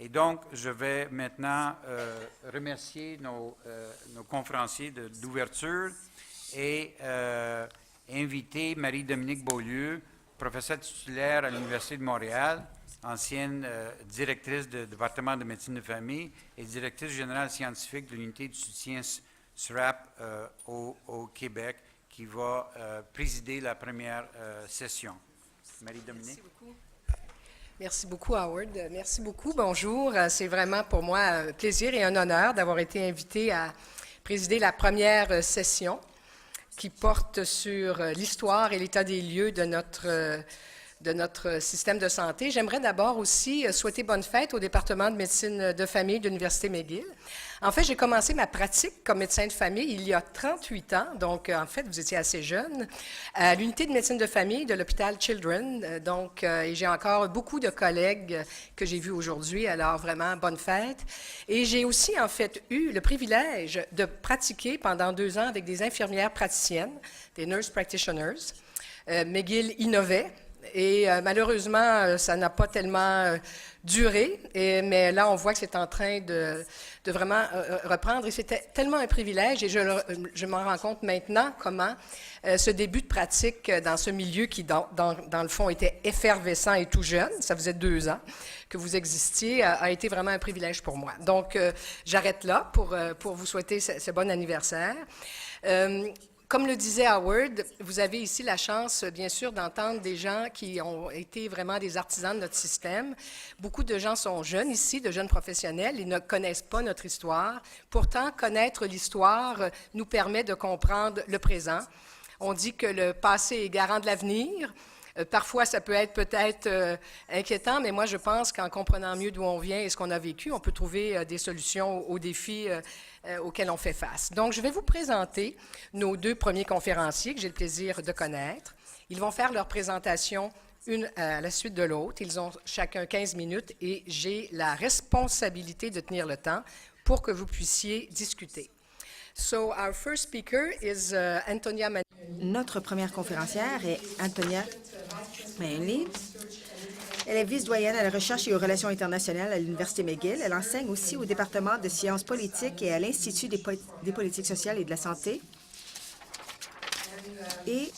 Et donc, je vais maintenant remercier nos conférenciers d'ouverture et inviter Marie-Dominique Beaulieu, professeure titulaire à l'Université de Montréal, ancienne directrice du département de médecine de famille et directrice générale scientifique de l'unité de soutien SRAP au Québec, qui va présider la première session. Marie-Dominique. Merci beaucoup. Merci beaucoup, Howard. Merci beaucoup. Bonjour. C'est vraiment pour moi un plaisir et un honneur d'avoir été invité à présider la première session qui porte sur l'histoire et l'état des lieux de notre système de santé. J'aimerais d'abord aussi souhaiter bonne fête au département de médecine de famille de l'Université McGill. En fait, j'ai commencé ma pratique comme médecin de famille il y a 38 ans, donc en fait, vous étiez assez jeune, à l'unité de médecine de famille de l'hôpital Children. Et j'ai encore beaucoup de collègues que j'ai vus aujourd'hui, alors vraiment, bonne fête. Et j'ai aussi, en fait, eu le privilège de pratiquer pendant 2 ans avec des infirmières praticiennes, des nurse practitioners. McGill innovait. Et malheureusement, ça n'a pas tellement duré, mais là, on voit que c'est en train de vraiment reprendre. Et c'était tellement un privilège, et je m'en rends compte maintenant comment ce début de pratique dans ce milieu qui, dans le fond, était effervescent et tout jeune, ça faisait 2 ans que vous existiez, a été vraiment un privilège pour moi. Donc, j'arrête là pour vous souhaiter ce bon anniversaire. Comme le disait Howard, vous avez ici la chance, bien sûr, d'entendre des gens qui ont été vraiment des artisans de notre système. Beaucoup de gens sont jeunes ici, de jeunes professionnels, ils ne connaissent pas notre histoire. Pourtant, connaître l'histoire nous permet de comprendre le présent. On dit que le passé est garant de l'avenir. Parfois, ça peut être peut-être inquiétant, mais moi, je pense qu'en comprenant mieux d'où on vient et ce qu'on a vécu, on peut trouver des solutions aux défis auxquels on fait face. Donc, je vais vous présenter nos 2 premiers conférenciers que j'ai le plaisir de connaître. Ils vont faire leur présentation une à la suite de l'autre. Ils ont chacun 15 minutes et j'ai la responsabilité de tenir le temps pour que vous puissiez discuter. So, our first speaker is Antonia Manley. Notre première conférencière est Antonia Manley. Elle est vice-doyenne à la recherche et aux relations internationales à l'Université McGill. Elle enseigne aussi au département de sciences politiques et à l'Institut des politiques sociales et de la santé. Et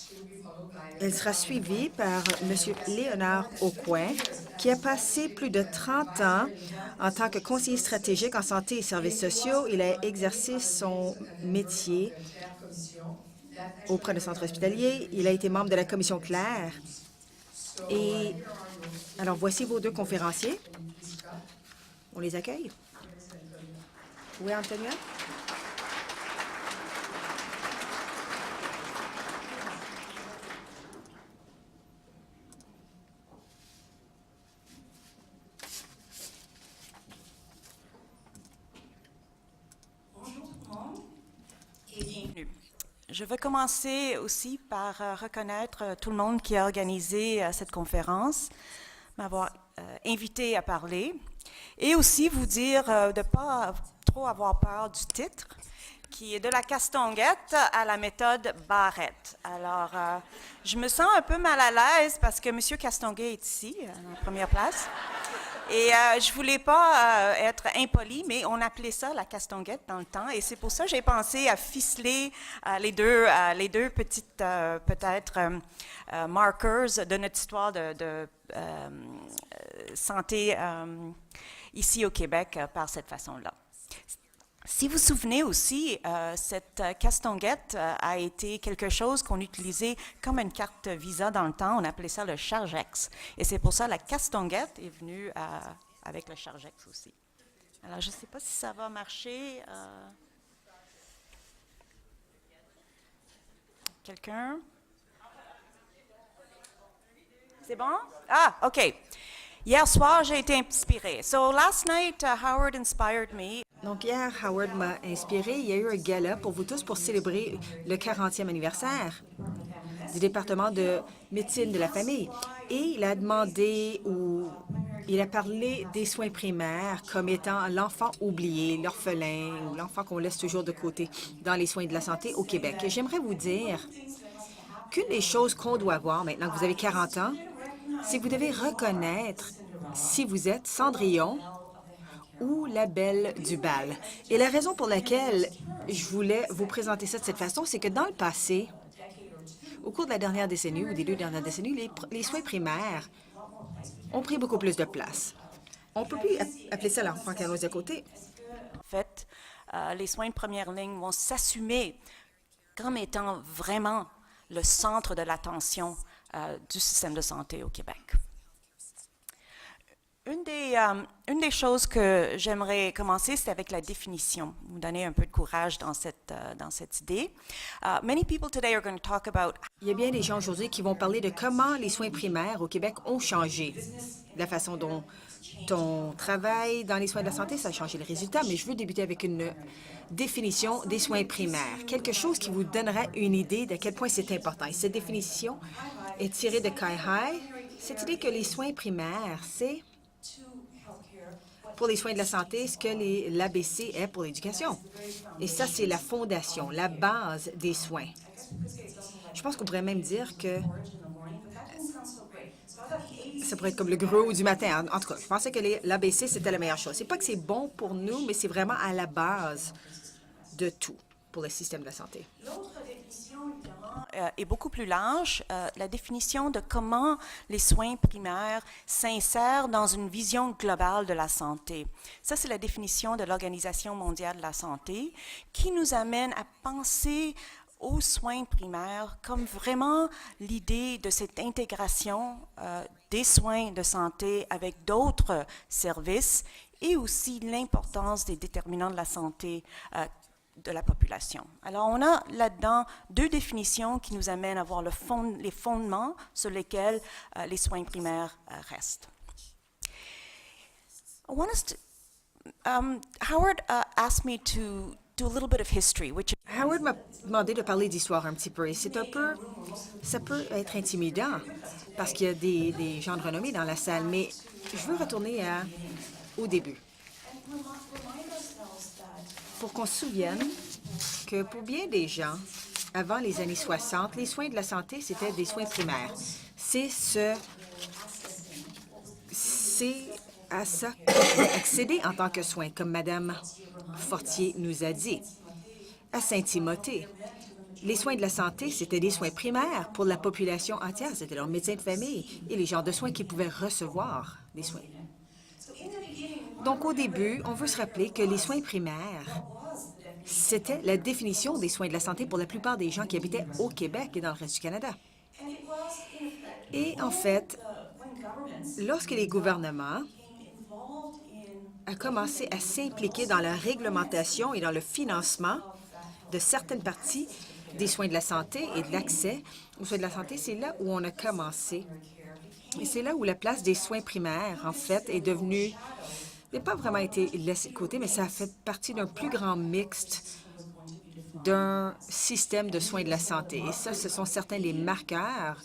elle sera suivie par M. Léonard Aucoin, qui a passé plus de 30 ans en tant que conseiller stratégique en santé et services sociaux. Il a exercé son métier auprès de centres hospitaliers. Il a été membre de la commission Claire. Et alors, voici vos 2 conférenciers. On les accueille. Oui, Antonia? Je vais commencer aussi par reconnaître tout le monde qui a organisé cette conférence, m'avoir invité à parler, et aussi vous dire de ne pas trop avoir peur du titre, qui est de la castonguette à la méthode Barrett. Alors, je me sens un peu mal à l'aise parce que M. Castonguay est ici, en première place. Et je voulais pas être impolie, mais on appelait ça la castonguette dans le temps. Et c'est pour ça que j'ai pensé à ficeler les deux petites, peut-être, markers de notre histoire de santé ici au Québec par cette façon-là. Si vous vous souvenez aussi, cette castonguette a été quelque chose qu'on utilisait comme une carte Visa dans le temps. On appelait ça le Chargex. Et c'est pour ça que la castonguette est venue avec le Chargex aussi. Alors, je ne sais pas si ça va marcher. Quelqu'un? C'est bon? Ah, OK. Hier soir, j'ai été inspirée. So, last night, Howard inspired me. Donc, hier, Howard m'a inspiré. Il y a eu un gala pour vous tous pour célébrer le 40e anniversaire du département de médecine de la famille. Et il a demandé ou il a parlé des soins primaires comme étant l'enfant oublié, l'orphelin ou l'enfant qu'on laisse toujours de côté dans les soins de la santé au Québec. Et j'aimerais vous dire qu'une des choses qu'on doit voir maintenant que vous avez 40 ans, c'est que vous devez reconnaître si vous êtes Cendrillon ou la Belle du bal. Et la raison pour laquelle je voulais vous présenter ça de cette façon, c'est que dans le passé, au cours de la dernière décennie ou des 2 dernières décennies, les soins primaires ont pris beaucoup plus de place. On peut plus appeler ça l'enfant canose à côté. En fait, les soins de première ligne vont s'assumer comme étant vraiment le centre de l'attention du système de santé au Québec. Une des choses que j'aimerais commencer, c'est avec la définition, vous donner un peu de courage dans cette idée. Many people today are going to talk about. Il y a bien des gens aujourd'hui qui vont parler de comment les soins primaires au Québec ont changé. La façon dont on travaille dans les soins de la santé, ça a changé les résultats, mais je veux débuter avec une définition des soins primaires, quelque chose qui vous donnera une idée de quel point c'est important. Et cette définition est tirée de CIHI. Cette idée que les soins primaires, c'est pour les soins de la santé ce que l'ABC est pour l'éducation. Et ça, c'est la fondation, la base des soins. Je pense qu'on pourrait même dire que ça pourrait être comme le gros du matin. En tout cas, je pensais que l'ABC, c'était la meilleure chose. C'est pas que c'est bon pour nous, mais c'est vraiment à la base de tout pour le système de la santé. L'autre définition, évidemment, est beaucoup plus large, la définition de comment les soins primaires s'insèrent dans une vision globale de la santé. Ça, c'est la définition de l'Organisation mondiale de la santé qui nous amène à penser aux soins primaires comme vraiment l'idée de cette intégration des soins de santé avec d'autres services et aussi l'importance des déterminants de la santé de la population. Alors, on a là-dedans 2 définitions qui nous amènent à voir les fondements sur lesquels les soins primaires restent. Howard asked me to do a little bit of history, which Howard m'a demandé de parler d'histoire un petit peu, et ça peut être intimidant parce qu'il y a des gens de renommée dans la salle, mais je veux retourner au début. Pour qu'on se souvienne que pour bien des gens, avant les années 60, les soins de la santé, c'était des soins primaires. C'est à ça qu'on pouvait accéder en tant que soins, comme Mme Fortier nous a dit. À Saint-Timothée, les soins de la santé, c'était des soins primaires pour la population entière. C'était leurs médecins de famille et les genres de soins qu'ils pouvaient recevoir, des soins. Donc, au début, on veut se rappeler que les soins primaires, c'était la définition des soins de la santé pour la plupart des gens qui habitaient au Québec et dans le reste du Canada. Et en fait, lorsque les gouvernements ont commencé à s'impliquer dans la réglementation et dans le financement de certaines parties des soins de la santé et de l'accès aux soins de la santé, c'est là où on a commencé. Et c'est là où la place des soins primaires, en fait, est devenue, n'a pas vraiment été laissée de côté, mais ça a fait partie d'un plus grand mixte d'un système de soins de la santé. Et ça, ce sont certains des marqueurs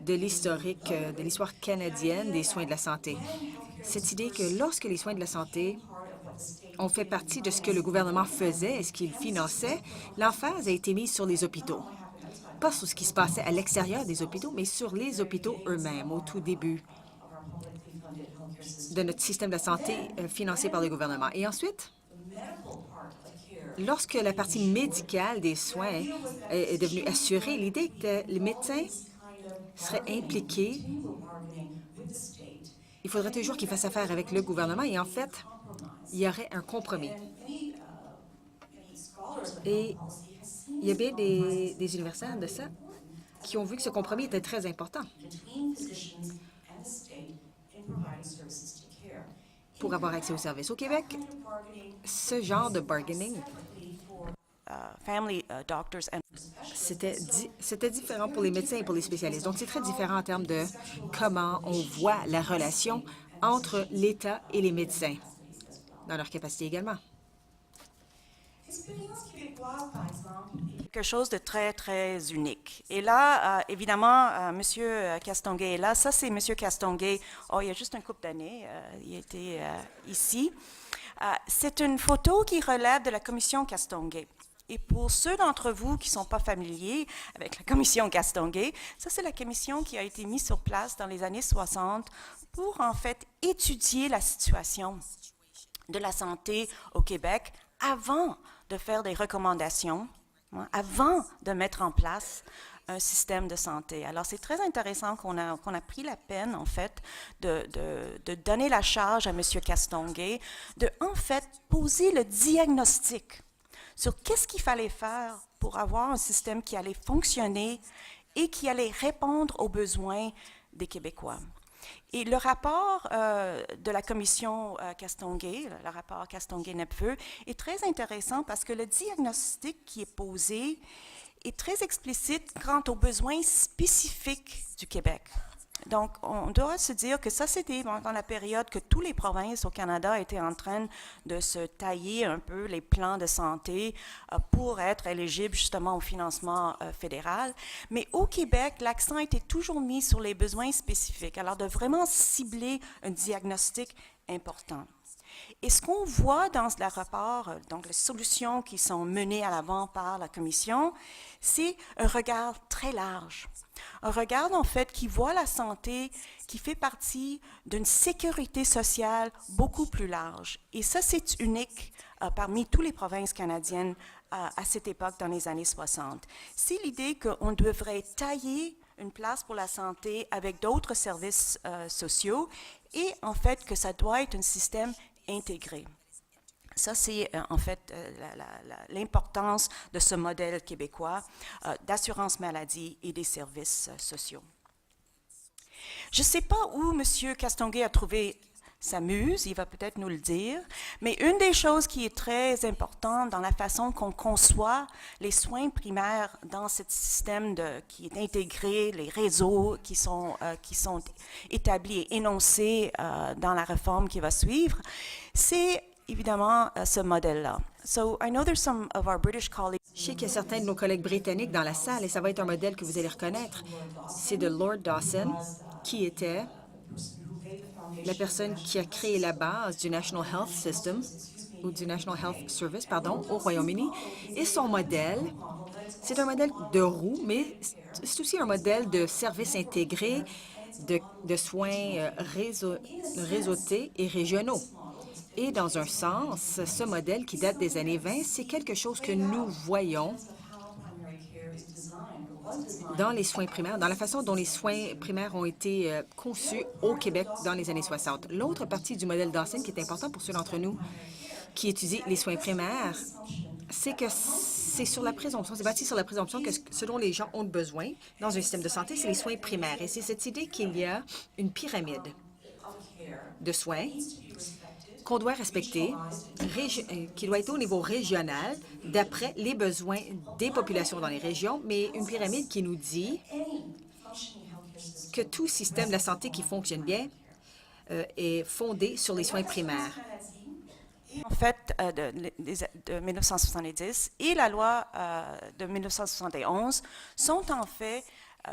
de l'historique, de l'histoire canadienne des soins de la santé. Cette idée que lorsque les soins de la santé ont fait partie de ce que le gouvernement faisait et ce qu'il finançait, l'emphase a été mise sur les hôpitaux. Pas sur ce qui se passait à l'extérieur des hôpitaux, mais sur les hôpitaux eux-mêmes, au tout début de notre système de santé financé par le gouvernement. Et ensuite, lorsque la partie médicale des soins est devenue assurée, l'idée que les médecins seraient impliqués, il faudrait toujours qu'ils fassent affaire avec le gouvernement et en fait, il y aurait un compromis. Et il y a bien des universitaires de ça qui ont vu que ce compromis était très important pour avoir accès aux services. Au Québec, ce genre de bargaining, c'était différent pour les médecins et pour les spécialistes. Donc, c'est très différent en termes de comment on voit la relation entre l'État et les médecins, dans leur capacité également. Quelque chose de très, très unique. Et là, évidemment, M. Castonguay est là. Ça, c'est M. Castonguay. Oh, il y a juste un couple d'années. Il était ici. C'est une photo qui relève de la commission Castonguay. Et pour ceux d'entre vous qui ne sont pas familiers avec la commission Castonguay, ça c'est la commission qui a été mise sur place dans les années 60 pour en fait étudier la situation de la santé au Québec avant de faire des recommandations, avant de mettre en place un système de santé. Alors, c'est très intéressant qu'on a pris la peine, en fait, de donner la charge à M. Castonguay de, en fait, poser le diagnostic sur qu'est-ce qu'il fallait faire pour avoir un système qui allait fonctionner et qui allait répondre aux besoins des Québécois. Et le rapport de la commission Castonguay, le rapport Castonguay-Nepveux, est très intéressant parce que le diagnostic qui est posé est très explicite quant aux besoins spécifiques du Québec. Donc, on doit se dire que ça, c'était dans la période que toutes les provinces au Canada étaient en train de se tailler un peu les plans de santé pour être éligibles justement au financement fédéral. Mais au Québec, l'accent était toujours mis sur les besoins spécifiques, alors de vraiment cibler un diagnostic important. Et ce qu'on voit dans le rapport, donc les solutions qui sont menées à l'avant par la Commission, c'est un regard très large. Un regard, en fait, qui voit la santé, qui fait partie d'une sécurité sociale beaucoup plus large. Et ça, c'est unique parmi toutes les provinces canadiennes à cette époque, dans les années 60. C'est l'idée qu'on devrait tailler une place pour la santé avec d'autres services sociaux et, en fait, que ça doit être un système intégré. Ça, c'est en fait l'importance de ce modèle québécois d'assurance maladie et des services sociaux. Je ne sais pas où M. Castonguay a trouvé sa muse, il va peut-être nous le dire, mais une des choses qui est très importante dans la façon qu'on conçoit les soins primaires dans ce système qui est intégré, les réseaux qui sont établis et énoncés dans la réforme qui va suivre, c'est évidemment ce modèle-là. So I know there's some of our British colleagues. Je sais qu'il y a certains de nos collègues britanniques dans la salle et ça va être un modèle que vous allez reconnaître. C'est de Lord Dawson, qui était la personne qui a créé la base du National Health System, ou du National Health Service, pardon, au Royaume-Uni. Et son modèle, c'est un modèle de roue, mais c'est aussi un modèle de services intégrés, de soins réseautés et régionaux. Et dans un sens, ce modèle qui date des années 20, c'est quelque chose que nous voyons dans les soins primaires, dans la façon dont les soins primaires ont été conçus au Québec dans les années 60. L'autre partie du modèle Dawson qui est important pour ceux d'entre nous qui étudient les soins primaires, c'est que c'est sur la présomption, c'est bâti sur la présomption que ce dont les gens ont besoin dans un système de santé, c'est les soins primaires. Et c'est cette idée qu'il y a une pyramide de soins qu'on doit respecter, qui doit être au niveau régional, d'après les besoins des populations dans les régions, mais une pyramide qui nous dit que tout système de la santé qui fonctionne bien est fondé sur les soins primaires. En fait, de 1970 et la loi de 1971 sont en fait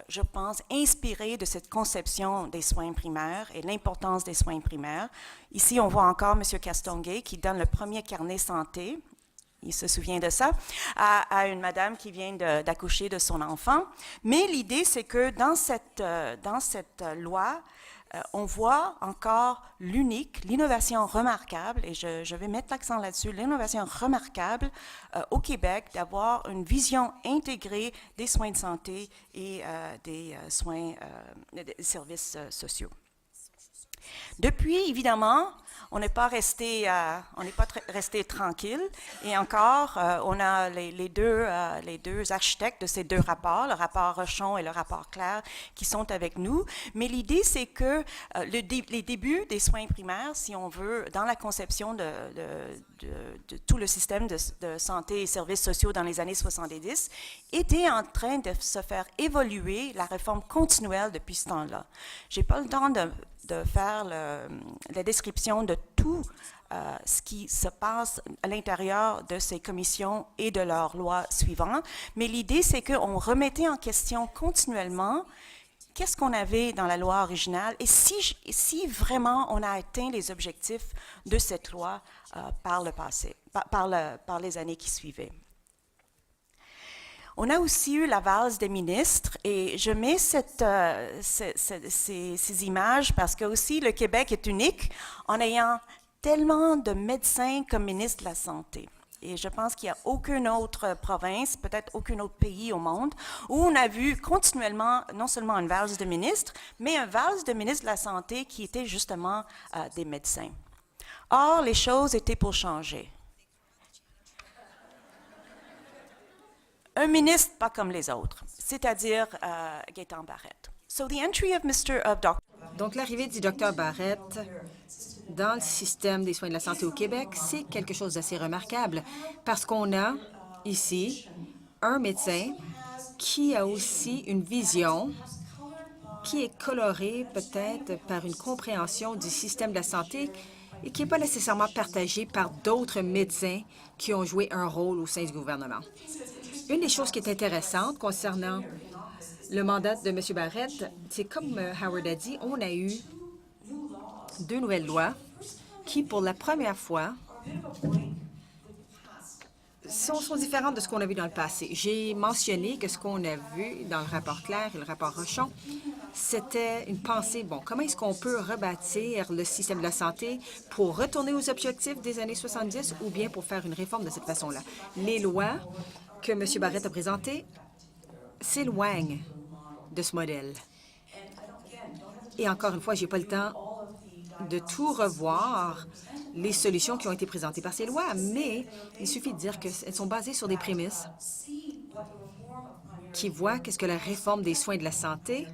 je pense, inspiré de cette conception des soins primaires et l'importance des soins primaires. Ici, on voit encore M. Castonguay qui donne le premier carnet santé, il se souvient de ça, à une madame qui vient d'accoucher de son enfant. Mais l'idée, c'est que dans cette loi, on voit encore l'innovation remarquable, et je vais mettre l'accent là-dessus, l'innovation remarquable au Québec d'avoir une vision intégrée des soins de santé et des services sociaux. Depuis, évidemment, on n'est pas resté tranquille. Et encore, on a les deux architectes de ces deux rapports, le rapport Rochon et le rapport Clair, qui sont avec nous. Mais l'idée, c'est que les débuts des soins primaires, si on veut, dans la conception de tout le système de santé et services sociaux dans les années 70, étaient en train de se faire évoluer la réforme continuelle depuis ce temps-là. Je n'ai pas le temps de faire la description de tout ce qui se passe à l'intérieur de ces commissions et de leurs lois suivantes. Mais l'idée, c'est qu'on remettait en question continuellement qu'est-ce qu'on avait dans la loi originale et si vraiment on a atteint les objectifs de cette loi par le passé, par les années qui suivaient. On a aussi eu la valse des ministres et je mets ces images parce que aussi le Québec est unique en ayant tellement de médecins comme ministre de la Santé. Et je pense qu'il n'y a aucune autre province, peut-être aucun autre pays au monde, où on a vu continuellement non seulement une valse de ministres, mais une valse de ministre de la Santé qui était justement des médecins. Or, les choses étaient pour changer. Un ministre pas comme les autres, c'est-à-dire Gaétan Barrette. So the entry of Dr. Donc, l'arrivée du Dr Barrette dans le système des soins de la santé au Québec, c'est quelque chose d'assez remarquable parce qu'on a ici un médecin qui a aussi une vision qui est colorée peut-être par une compréhension du système de la santé et qui n'est pas nécessairement partagée par d'autres médecins qui ont joué un rôle au sein du gouvernement. Une des choses qui est intéressante concernant le mandat de M. Barrette, c'est comme Howard a dit, on a eu 2 nouvelles lois qui, pour la première fois, sont différentes de ce qu'on a vu dans le passé. J'ai mentionné que ce qu'on a vu dans le rapport Claire et le rapport Rochon, c'était une pensée, bon, comment est-ce qu'on peut rebâtir le système de la santé pour retourner aux objectifs des années 70 ou bien pour faire une réforme de cette façon-là? Les lois que M. Barrette a présentées s'éloignent de ce modèle. Et encore une fois, je n'ai pas le temps de tout revoir les solutions qui ont été présentées par ces lois, mais il suffit de dire qu'elles sont basées sur des prémices qui voient qu'est-ce que la réforme des soins de la santé.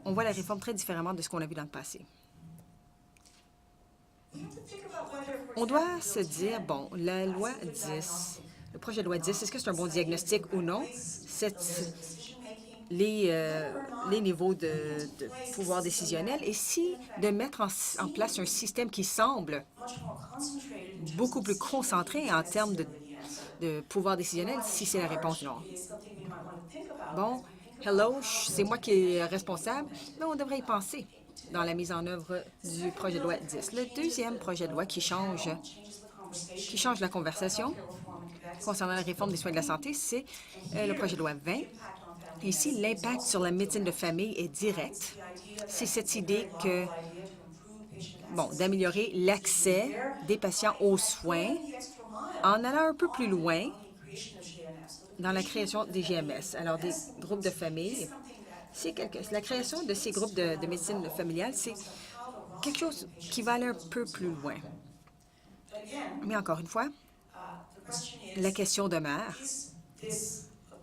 On voit la réforme très différemment de ce qu'on a vu dans le passé. On doit se dire, bon, la loi 10, le projet de loi 10, est-ce que c'est un bon diagnostic ou non? Les niveaux de pouvoir décisionnel et si de mettre en place un système qui semble beaucoup plus concentré en termes de pouvoir décisionnel, si c'est la réponse non. Bon, hello, c'est moi qui est responsable, mais on devrait y penser dans la mise en œuvre du projet de loi 10. Le deuxième projet de loi qui change la conversation concernant la réforme des soins de la santé, c'est le projet de loi 20. Ici, l'impact sur la médecine de famille est direct. C'est cette idée que, bon, d'améliorer l'accès des patients aux soins en allant un peu plus loin dans la création des GMS. Alors, des groupes de famille, la création de ces groupes de médecine familiale, c'est quelque chose qui va aller un peu plus loin. Mais encore une fois, la question demeure.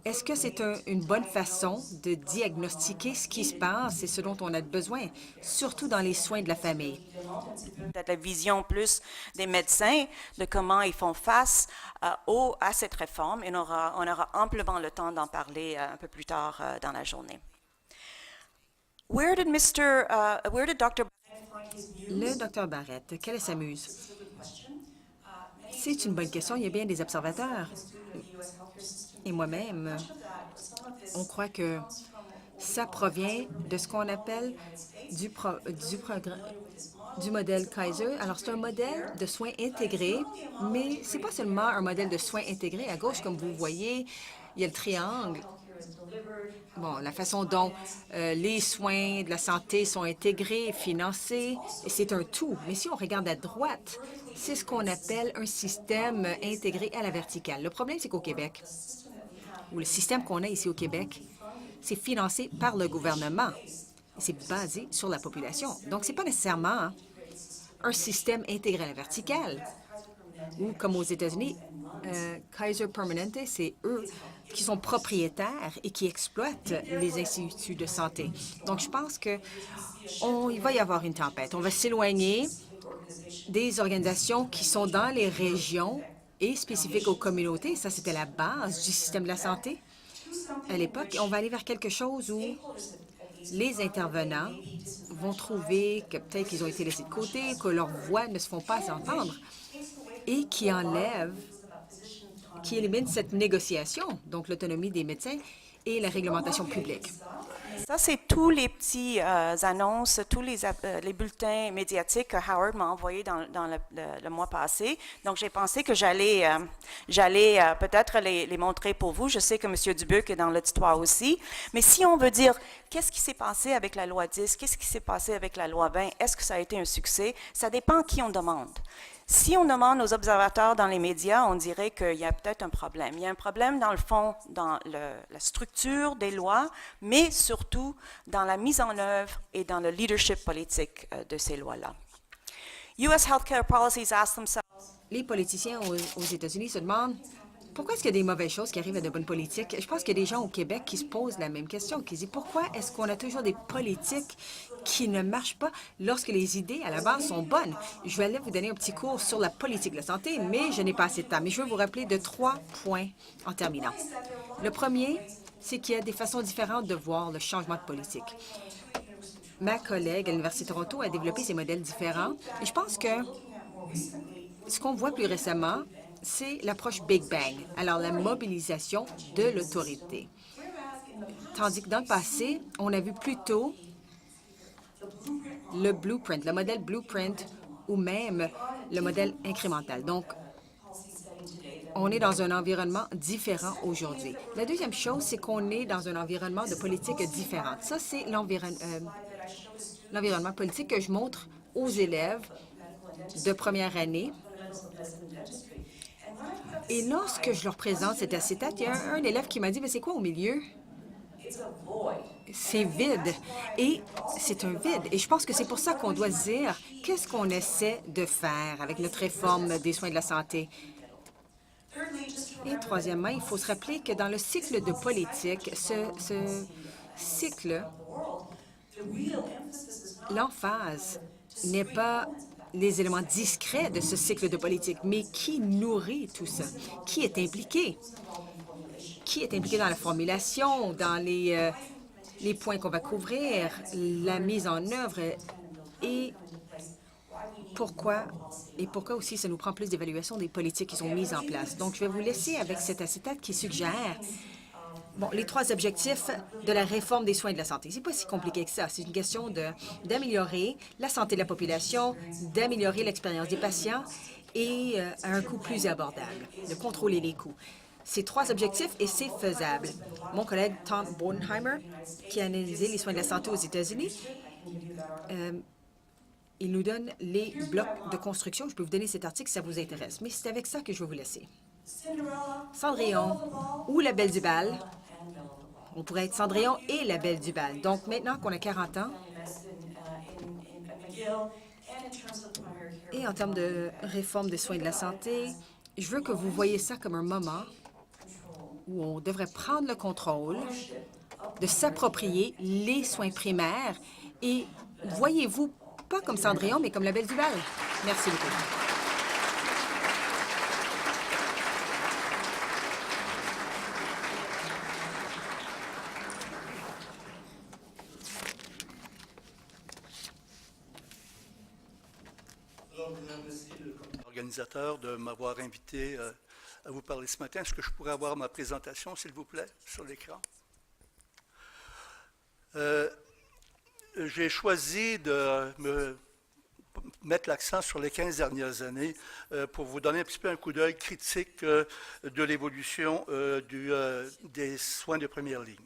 Est-ce que c'est une bonne façon de diagnostiquer ce qui se passe et ce dont on a besoin, surtout dans les soins de la famille? Peut-être la vision plus des médecins de comment ils font face à cette réforme et on aura amplement le temps d'en parler un peu plus tard dans la journée. Where did Dr. Le Dr Barrette, quelle est sa muse? C'est une bonne question. Il y a bien des observateurs. Et moi-même, on croit que ça provient de ce qu'on appelle du modèle Kaiser. Alors, c'est un modèle de soins intégrés, mais ce n'est pas seulement un modèle de soins intégrés. À gauche, comme vous voyez, il y a le triangle. Bon, la façon dont les soins de la santé sont intégrés, financés, et c'est un tout. Mais si on regarde à droite, c'est ce qu'on appelle un système intégré à la verticale. Le problème, c'est qu'au Québec, ou le système qu'on a ici au Québec, c'est financé par le gouvernement. C'est basé sur la population. Donc, ce n'est pas nécessairement un système intégré à la verticale. Ou, comme aux États-Unis, Kaiser Permanente, c'est eux qui sont propriétaires et qui exploitent les instituts de santé. Donc, je pense qu'il va y avoir une tempête. On va s'éloigner des organisations qui sont dans les régions et spécifiques aux communautés. Ça, c'était la base du système de la santé à l'époque. On va aller vers quelque chose où les intervenants vont trouver que peut-être qu'ils ont été laissés de côté, que leurs voix ne se font pas entendre et qui élimine cette négociation, donc l'autonomie des médecins et la réglementation publique. Ça, c'est tous les petits annonces, tous les bulletins médiatiques que Howard m'a envoyés dans le mois passé. Donc, j'ai pensé que j'allais peut-être les montrer pour vous. Je sais que M. Dubuc est dans l'auditoire aussi. Mais si on veut dire qu'est-ce qui s'est passé avec la loi 10, qu'est-ce qui s'est passé avec la loi 20, est-ce que ça a été un succès, ça dépend qui on demande. Si on demande aux observateurs dans les médias, on dirait qu'il y a peut-être un problème. Il y a un problème dans le fond, dans la structure des lois, mais surtout dans la mise en œuvre et dans le leadership politique de ces lois-là. U.S. healthcare policies ask themselves. Les politiciens aux États-Unis se demandent pourquoi est-ce qu'il y a des mauvaises choses qui arrivent à de bonnes politiques. Je pense qu'il y a des gens au Québec qui se posent la même question, qui se disent pourquoi est-ce qu'on a toujours des politiques qui ne marchent pas lorsque les idées à la base sont bonnes. Je vais aller vous donner un petit cours sur la politique de la santé, mais je n'ai pas assez de temps. Mais je veux vous rappeler de 3 points en terminant. Le premier, c'est qu'il y a des façons différentes de voir le changement de politique. Ma collègue à l'Université de Toronto a développé ces modèles différents. Et je pense que ce qu'on voit plus récemment, c'est l'approche Big Bang, alors la mobilisation de l'autorité. Tandis que dans le passé, on a vu plutôt le blueprint, le modèle blueprint ou même le modèle incrémental. Donc, on est dans un environnement différent aujourd'hui. La deuxième chose, c'est qu'on est dans un environnement de politique différente. Ça, c'est l'environnement politique que je montre aux élèves de première année. Et lorsque je leur présente cet acétate, il y a un élève qui m'a dit « Mais c'est quoi au milieu? » C'est vide. Et c'est un vide. Et je pense que c'est pour ça qu'on doit dire qu'est-ce qu'on essaie de faire avec notre réforme des soins de la santé. Et troisièmement, il faut se rappeler que dans le cycle de politique, ce cycle, l'emphase n'est pas les éléments discrets de ce cycle de politique, mais qui nourrit tout ça? Qui est impliqué? Qui est impliqué dans la formulation, dans les points qu'on va couvrir, la mise en œuvre et pourquoi aussi ça nous prend plus d'évaluation des politiques qui sont mises en place. Donc, je vais vous laisser avec cet acétate qui suggère les 3 objectifs de la réforme des soins de la santé. C'est pas si compliqué que ça. C'est une question d'améliorer la santé de la population, d'améliorer l'expérience des patients et à un coût plus abordable, de contrôler les coûts. C'est 3 objectifs et c'est faisable. Mon collègue Tom Bodenheimer, qui a analysé les soins de la santé aux États-Unis, il nous donne les blocs de construction. Je peux vous donner cet article si ça vous intéresse, mais c'est avec ça que je vais vous laisser. Cendrillon ou la Belle du Bal. On pourrait être Cendrillon et la Belle du Bal. Donc, maintenant qu'on a 40 ans, et en termes de réforme des soins de la santé, je veux que vous voyez ça comme un moment où on devrait prendre le contrôle de s'approprier les soins primaires et voyez-vous pas comme Cendrillon, mais comme la Belle du Bal. Merci beaucoup. Merci, l'organisateur, de m'avoir invité à vous parler ce matin. Est-ce que je pourrais avoir ma présentation, s'il vous plaît, sur l'écran? J'ai choisi de mettre l'accent sur les 15 dernières années pour vous donner un petit peu un coup d'œil critique de l'évolution des soins de première ligne.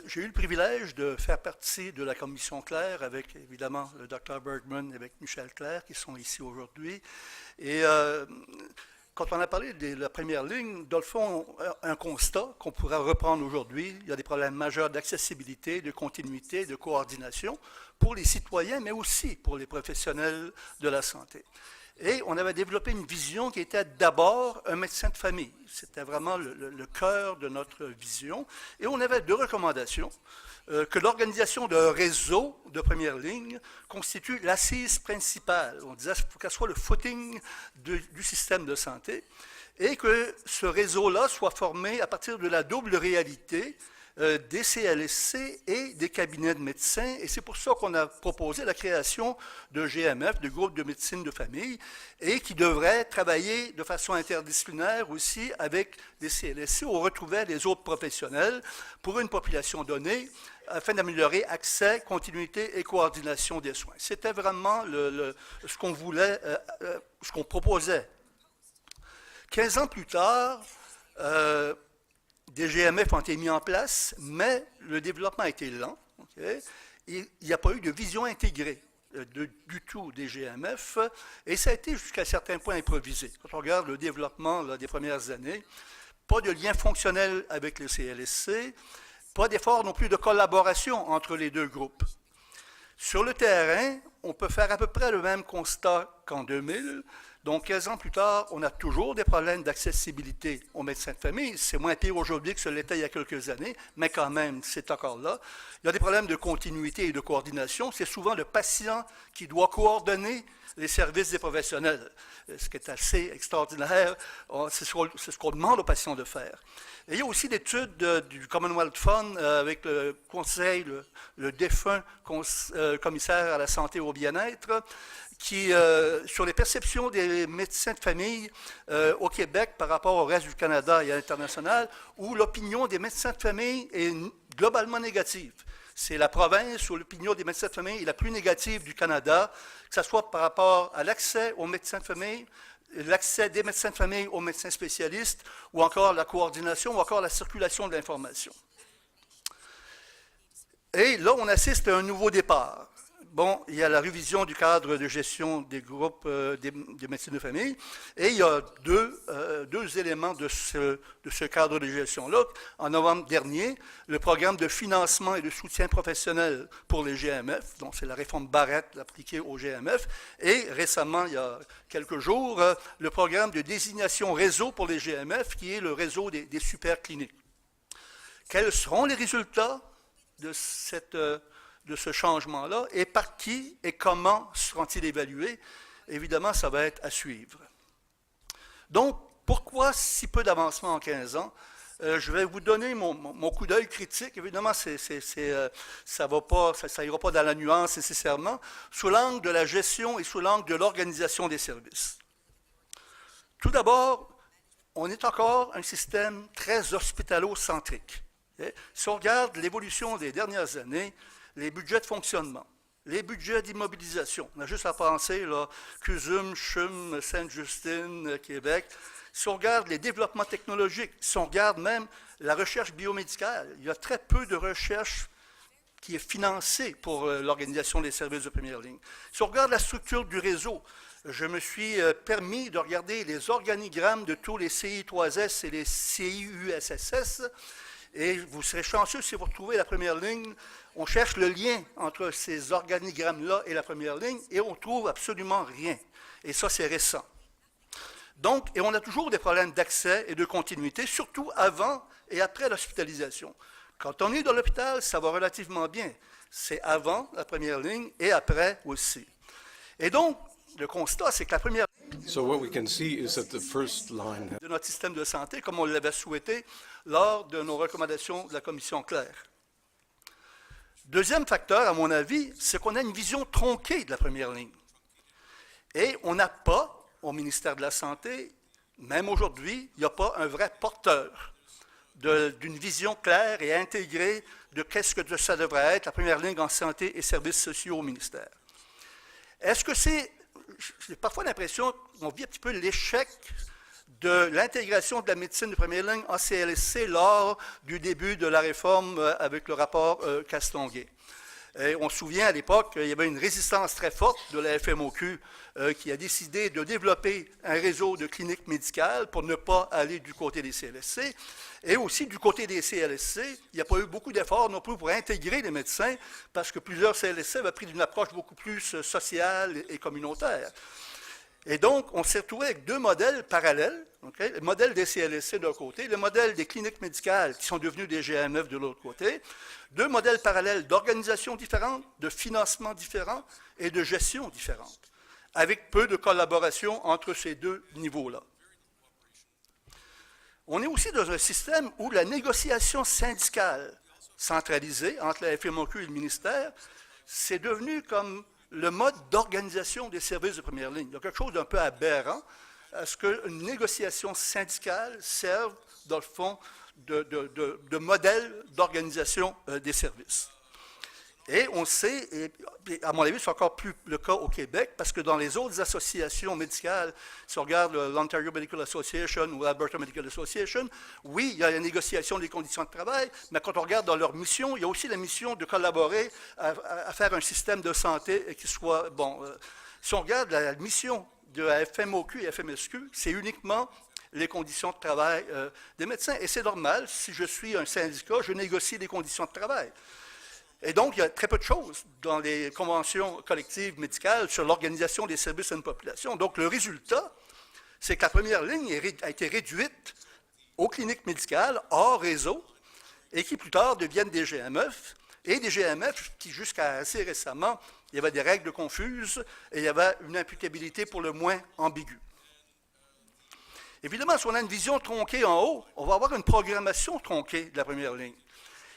J'ai eu le privilège de faire partie de la commission Claire avec, évidemment, le Dr Bergman et avec Michel Claire qui sont ici aujourd'hui. Et quand on a parlé de la première ligne, dans le fond, un constat qu'on pourrait reprendre aujourd'hui, il y a des problèmes majeurs d'accessibilité, de continuité, de coordination pour les citoyens, mais aussi pour les professionnels de la santé. Et on avait développé une vision qui était d'abord un médecin de famille. C'était vraiment le cœur de notre vision. Et on avait 2 recommandations. Que l'organisation d'un réseau de première ligne constitue l'assise principale. On disait qu'il faut qu'elle soit le footing du système de santé et que ce réseau-là soit formé à partir de la double réalité des CLSC et des cabinets de médecins. Et c'est pour ça qu'on a proposé la création de GMF, de groupes de médecine de famille, et qui devraient travailler de façon interdisciplinaire aussi avec des CLSC où on retrouvait les autres professionnels pour une population donnée afin d'améliorer accès, continuité et coordination des soins. C'était vraiment ce qu'on voulait, ce qu'on proposait. 15 ans plus tard, des GMF ont été mis en place, mais le développement a été lent. Okay? Il n'y a pas eu de vision intégrée du tout des GMF, et ça a été jusqu'à certains points improvisé. Quand on regarde le développement des premières années, pas de lien fonctionnel avec le CLSC, pas d'effort non plus de collaboration entre les deux groupes. Sur le terrain, on peut faire à peu près le même constat qu'en 2000. Donc, 15 ans plus tard, on a toujours des problèmes d'accessibilité aux médecins de famille. C'est moins pire aujourd'hui que ce l'était il y a quelques années, mais quand même, c'est encore là. Il y a des problèmes de continuité et de coordination. C'est souvent le patient qui doit coordonner les services des professionnels, ce qui est assez extraordinaire. C'est ce qu'on demande aux patients de faire. Et il y a aussi l'étude du Commonwealth Fund avec le conseil, le défunt commissaire à la santé et au bien-être, qui, sur les perceptions des médecins de famille au Québec par rapport au reste du Canada et à l'international, où l'opinion des médecins de famille est globalement négative. C'est la province où l'opinion des médecins de famille est la plus négative du Canada, que ce soit par rapport à l'accès aux médecins de famille, l'accès des médecins de famille aux médecins spécialistes, ou encore la coordination, ou encore la circulation de l'information. Et là, on assiste à un nouveau départ. Bon, il y a la révision du cadre de gestion des groupes de médecine de famille, et il y a deux éléments de ce cadre de gestion-là. En novembre dernier, le programme de financement et de soutien professionnel pour les GMF, donc c'est la réforme Barrette appliquée aux GMF, et récemment, il y a quelques jours, le programme de désignation réseau pour les GMF, qui est le réseau des super cliniques. Quels seront les résultats de ce changement-là, et par qui et comment seront-ils évalués? Évidemment, ça va être à suivre. Donc, pourquoi si peu d'avancement en 15 ans? Je vais vous donner mon coup d'œil critique. Évidemment, ça ira pas dans la nuance nécessairement, sous l'angle de la gestion et sous l'angle de l'organisation des services. Tout d'abord, on est encore un système très hospitalo-centrique. Si on regarde l'évolution des dernières années, les budgets de fonctionnement, les budgets d'immobilisation. On a juste à penser, là, CUSUM, CHUM, Sainte-Justine, Québec. Si on regarde les développements technologiques, si on regarde même la recherche biomédicale, il y a très peu de recherche qui est financée pour l'organisation des services de première ligne. Si on regarde la structure du réseau, je me suis permis de regarder les organigrammes de tous les CI3S et les CIUSSS, et vous serez chanceux si vous retrouvez la première ligne. On cherche le lien entre ces organigrammes-là et la première ligne, et on ne trouve absolument rien. Et ça, c'est récent. Donc, et on a toujours des problèmes d'accès et de continuité, surtout avant et après l'hospitalisation. Quand on est dans l'hôpital, ça va relativement bien. C'est avant la première ligne et après aussi. Et donc, le constat, c'est que la première ligne de notre système de santé, comme on l'avait souhaité lors de nos recommandations de la commission Claire. Deuxième facteur, à mon avis, c'est qu'on a une vision tronquée de la première ligne. Et on n'a pas, au ministère de la Santé, même aujourd'hui, il n'y a pas un vrai porteur d'une vision claire et intégrée de qu'est-ce que ça devrait être, la première ligne en santé et services sociaux au ministère. Est-ce que c'est... J'ai parfois l'impression qu'on vit un petit peu l'échec de l'intégration de la médecine de première ligne en CLSC lors du début de la réforme avec le rapport Castonguay. Et on se souvient à l'époque, il y avait une résistance très forte de la FMOQ qui a décidé de développer un réseau de cliniques médicales pour ne pas aller du côté des CLSC. Et aussi du côté des CLSC, il n'y a pas eu beaucoup d'efforts non plus pour intégrer les médecins parce que plusieurs CLSC avaient pris une approche beaucoup plus sociale et communautaire. Et donc, on s'est retrouvé avec deux modèles parallèles, okay? Le modèle des CLSC d'un côté, le modèle des cliniques médicales qui sont devenues des GMF de l'autre côté, deux modèles parallèles d'organisation différentes, de financement différents et de gestion différente, avec peu de collaboration entre ces deux niveaux-là. On est aussi dans un système où la négociation syndicale centralisé entre la FMOQ et le ministère, c'est devenu comme le mode d'organisation des services de première ligne. Il y a quelque chose d'un peu aberrant à ce qu'une négociation syndicale serve, dans le fond, de modèle d'organisation des services. Et on sait, et à mon avis, c'est encore plus le cas au Québec, parce que dans les autres associations médicales, si on regarde l'Ontario Medical Association ou l'Alberta Medical Association, oui, il y a la négociation des conditions de travail, mais quand on regarde dans leur mission, il y a aussi la mission de collaborer à faire un système de santé qui soit bon. Si on regarde la mission de la FMOQ et FMSQ, c'est uniquement les conditions de travail des médecins. Et c'est normal, si je suis un syndicat, je négocie les conditions de travail. Et donc, il y a très peu de choses dans les conventions collectives médicales sur l'organisation des services à une population. Donc, le résultat, c'est que la première ligne a été réduite aux cliniques médicales hors réseau et qui, plus tard, deviennent des GMF. Et des GMF qui, jusqu'à assez récemment, il y avait des règles confuses et il y avait une imputabilité pour le moins ambiguë. Évidemment, si on a une vision tronquée en haut, on va avoir une programmation tronquée de la première ligne.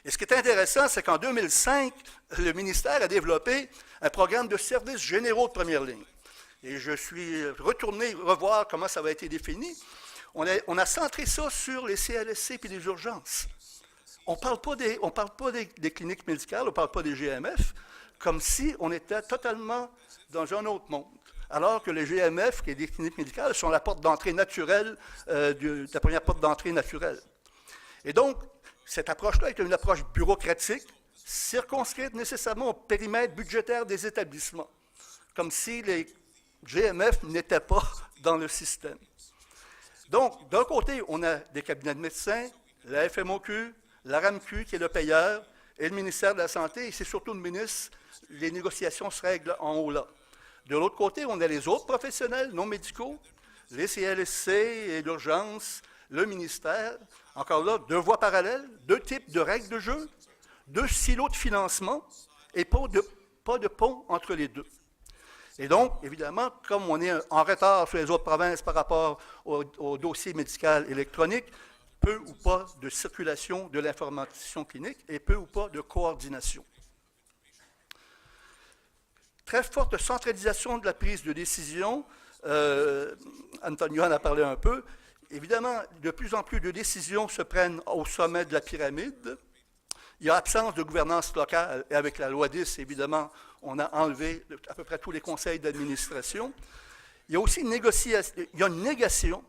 Et ce qui est intéressant, c'est qu'en 2005, le ministère a développé un programme de services généraux de première ligne. Et je suis retourné revoir comment ça avait été défini. On a centré ça sur les CLSC et les urgences. On ne parle pas des cliniques médicales, on ne parle pas des GMF, comme si on était totalement dans un autre monde. Alors que les GMF, qui sont des cliniques médicales, sont la porte d'entrée naturelle, la première porte d'entrée naturelle. Et donc, cette approche-là est une approche bureaucratique, circonscrite nécessairement au périmètre budgétaire des établissements, comme si les GMF n'étaient pas dans le système. Donc, d'un côté, on a des cabinets de médecins, la FMOQ, la RAMQ, qui est le payeur, et le ministère de la Santé, et c'est surtout le ministre, les négociations se règlent en haut là. De l'autre côté, on a les autres professionnels non médicaux, les CLSC et l'urgence, le ministère. Encore là, deux voies parallèles, deux types de règles de jeu, deux silos de financement et pas de pont entre les deux. Et donc, évidemment, comme on est en retard sur les autres provinces par rapport au dossier médical électronique, peu ou pas de circulation de l'information clinique et peu ou pas de coordination. Très forte centralisation de la prise de décision. Antonio en a parlé un peu. Évidemment, de plus en plus de décisions se prennent au sommet de la pyramide. Il y a absence de gouvernance locale, et avec la loi 10, évidemment, on a enlevé à peu près tous les conseils d'administration. Il y a aussi une négation.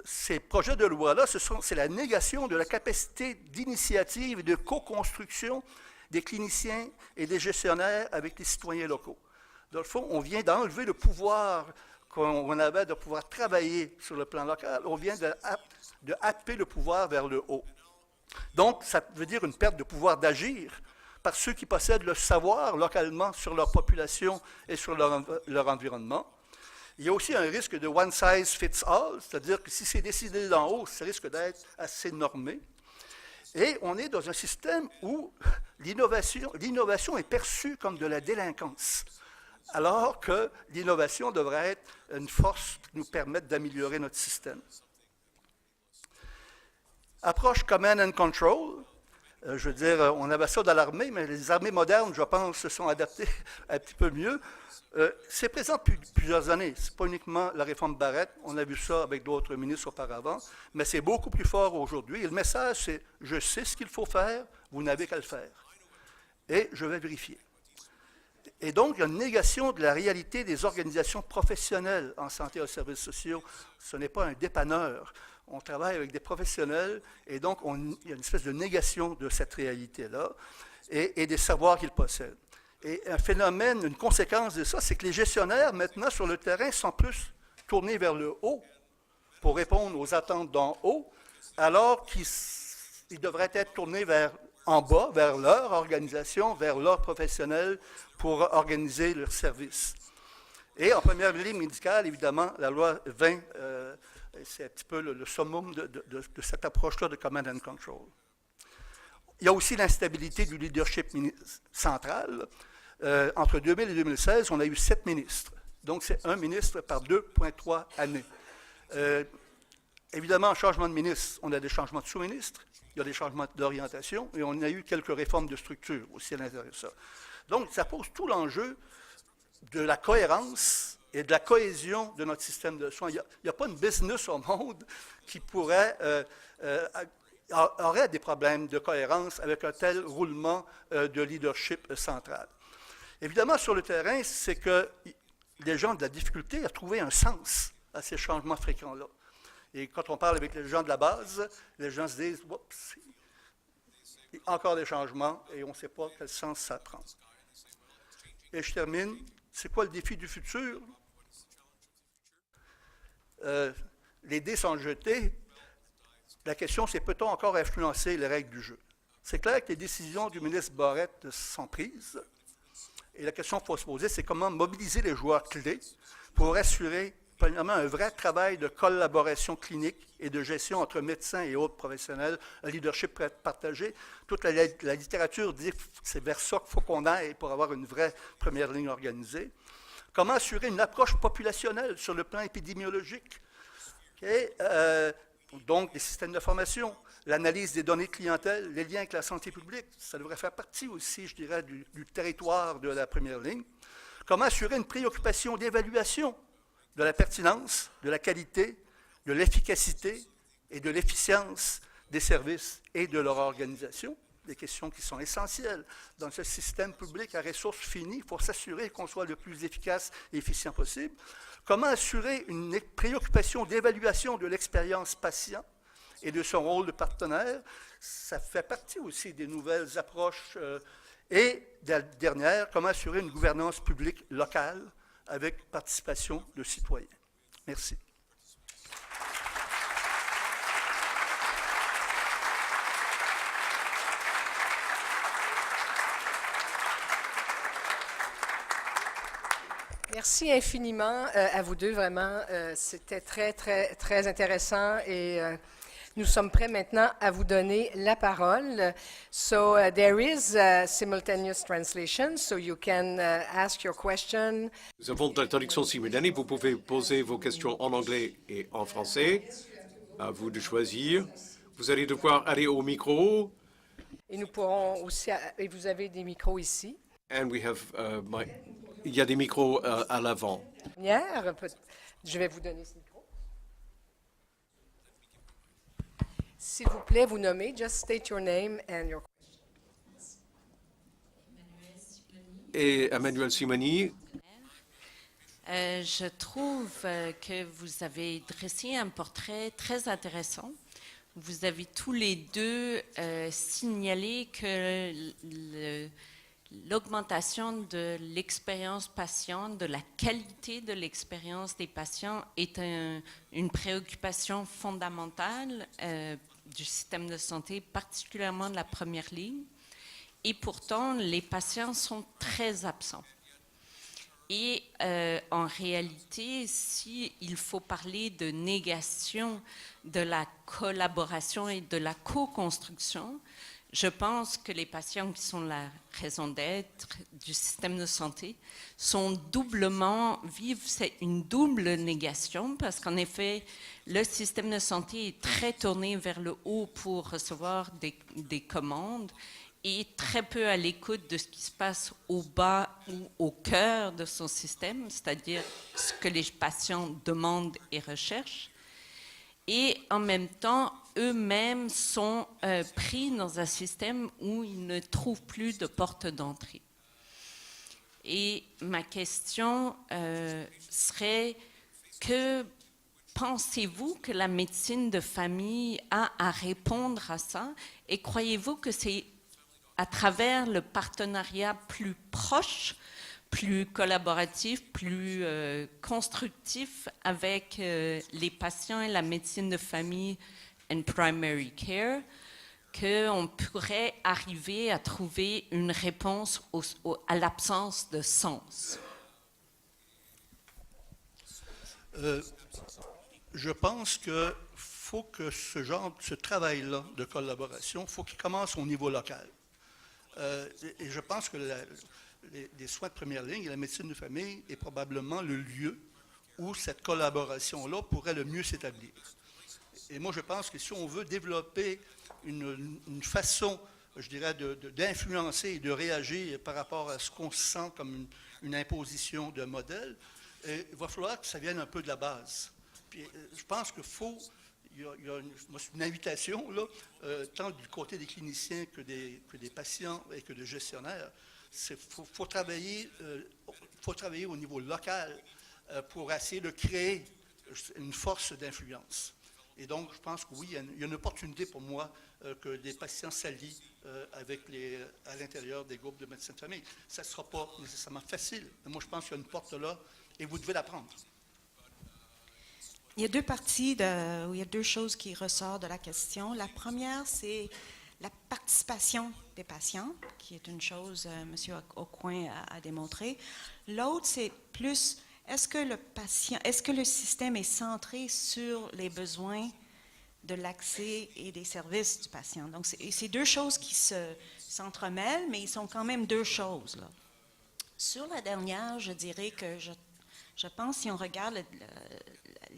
Ces projets de loi-là, c'est la négation de la capacité d'initiative et de co-construction des cliniciens et des gestionnaires avec les citoyens locaux. Dans le fond, on vient d'enlever le pouvoir qu'on avait de pouvoir travailler sur le plan local, on vient de happer le pouvoir vers le haut. Donc, ça veut dire une perte de pouvoir d'agir par ceux qui possèdent le savoir localement sur leur population et sur leur environnement. Il y a aussi un risque de one size fits all, c'est-à-dire que si c'est décidé d'en haut, ça risque d'être assez normé. Et on est dans un système où l'innovation est perçue comme de la délinquance, alors que l'innovation devrait être une force qui nous permette d'améliorer notre système. Approche command and control. Je veux dire, on avait ça dans l'armée, mais les armées modernes, je pense, se sont adaptées un petit peu mieux. C'est présent depuis plusieurs années. Ce n'est pas uniquement la réforme Barrette. On a vu ça avec d'autres ministres auparavant, mais c'est beaucoup plus fort aujourd'hui. Et le message, c'est « Je sais ce qu'il faut faire, vous n'avez qu'à le faire. Et je vais vérifier. » Et donc, il y a une négation de la réalité des organisations professionnelles en santé et aux services sociaux. Ce n'est pas un dépanneur. On travaille avec des professionnels et donc il y a une espèce de négation de cette réalité-là et des savoirs qu'ils possèdent. Et un phénomène, une conséquence de ça, c'est que les gestionnaires, maintenant, sur le terrain, sont plus tournés vers le haut pour répondre aux attentes d'en haut, alors qu'ils devraient être tournés vers en bas, vers leur organisation, vers leurs professionnels pour organiser leurs services. Et en première ligne médicale, évidemment, la loi 20, c'est un petit peu le summum de cette approche-là de command and control. Il y a aussi l'instabilité du leadership central. Entre 2000 et 2016, on a eu 7 ministres. Donc, c'est un ministre par 2,3 années. Évidemment, en changement de ministre, on a des changements de sous-ministres. il y a des changements d'orientation et on a eu quelques réformes de structure aussi à l'intérieur de ça. Donc, ça pose tout l'enjeu de la cohérence et de la cohésion de notre système de soins. Il n'y a pas une business au monde qui pourrait aurait des problèmes de cohérence avec un tel roulement de leadership central. Évidemment, sur le terrain, c'est que les gens ont de la difficulté à trouver un sens à ces changements fréquents-là. Et quand on parle avec les gens de la base, les gens se disent « Oups, encore des changements et on ne sait pas quel sens ça prend. » Et je termine. C'est quoi le défi du futur? Les dés sont jetés. La question, c'est peut-on encore influencer les règles du jeu? C'est clair que les décisions du ministre Barrette sont prises. Et la question qu'il faut se poser, c'est comment mobiliser les joueurs clés pour assurer, premièrement, un vrai travail de collaboration clinique et de gestion entre médecins et autres professionnels, un leadership partagé. Toute la littérature dit que c'est vers ça qu'il faut qu'on aille pour avoir une vraie première ligne organisée. Comment assurer une approche populationnelle sur le plan épidémiologique? Okay. Donc, les systèmes de formation, l'analyse des données de clientèle, les liens avec la santé publique, ça devrait faire partie aussi, je dirais, du territoire de la première ligne. Comment assurer une préoccupation d'évaluation de la pertinence, de la qualité, de l'efficacité et de l'efficience des services et de leur organisation, des questions qui sont essentielles. Dans ce système public à ressources finies, il faut s'assurer qu'on soit le plus efficace et efficient possible. Comment assurer une préoccupation d'évaluation de l'expérience patient et de son rôle de partenaire? Ça fait partie aussi des nouvelles approches. Et la dernière, comment assurer une gouvernance publique locale avec participation de citoyens. Merci. Merci infiniment à vous deux, vraiment. C'était très, très, très intéressant et nous sommes prêts maintenant à vous donner la parole. So there is simultaneous translation, so you can ask your question. Nous avons de la traduction simultanée. Vous pouvez poser vos questions en anglais et en français. À vous de choisir. Vous allez devoir aller au micro. Et nous pourrons aussi, et vous avez des micros ici. And we have, il y a des micros à l'avant. Je vais vous donner ce micro. S'il vous plaît, vous nommez. Just state your name and your question. Et Emmanuel Simoni. Je trouve que vous avez dressé un portrait très intéressant. Vous avez tous les deux signalé que l'augmentation de l'expérience patient, de la qualité de l'expérience des patients est une préoccupation fondamentale du système de santé, particulièrement de la première ligne. Et pourtant, les patients sont très absents. Et en réalité, s'il faut parler de négation de la collaboration et de la co-construction, je pense que les patients qui sont la raison d'être du système de santé vivent une double négation parce qu'en effet, le système de santé est très tourné vers le haut pour recevoir des commandes et très peu à l'écoute de ce qui se passe au bas ou au cœur de son système, c'est-à-dire ce que les patients demandent et recherchent. Et en même temps, eux-mêmes sont pris dans un système où ils ne trouvent plus de porte d'entrée. Et ma question serait, que pensez-vous que la médecine de famille a à répondre à ça? Et croyez-vous que c'est à travers le partenariat plus proche, plus collaboratif, plus constructif avec les patients et la médecine de famille and primary care, qu'on pourrait arriver à trouver une réponse à l'absence de sens? Je pense qu'il faut que ce travail-là de collaboration, il faut qu'il commence au niveau local. Et je pense que les soins de première ligne et la médecine de famille est probablement le lieu où cette collaboration-là pourrait le mieux s'établir. Et moi, je pense que si on veut développer une façon, je dirais, d'influencer et de réagir par rapport à ce qu'on sent comme une imposition d'un modèle, il va falloir que ça vienne un peu de la base. Puis, je pense qu'il faut, une invitation, là, tant du côté des cliniciens que des patients et que des gestionnaires. Il faut travailler au niveau local pour essayer de créer une force d'influence. Et donc, je pense que oui, il y a une opportunité pour moi que des patients s'allient à l'intérieur des groupes de médecins de famille. Ça ne sera pas nécessairement facile, mais moi, je pense qu'il y a une porte là et vous devez la prendre. Il y a deux parties, il y a deux choses qui ressortent de la question. La première, c'est la participation des patients, qui est une chose M. Aucoin a démontré. L'autre, c'est plus, est-ce que le système est centré sur les besoins de l'accès et des services du patient? Donc, c'est deux choses qui s'entremêlent, mais ils sont quand même deux choses, là. Sur la dernière, je dirais que je pense, si on regarde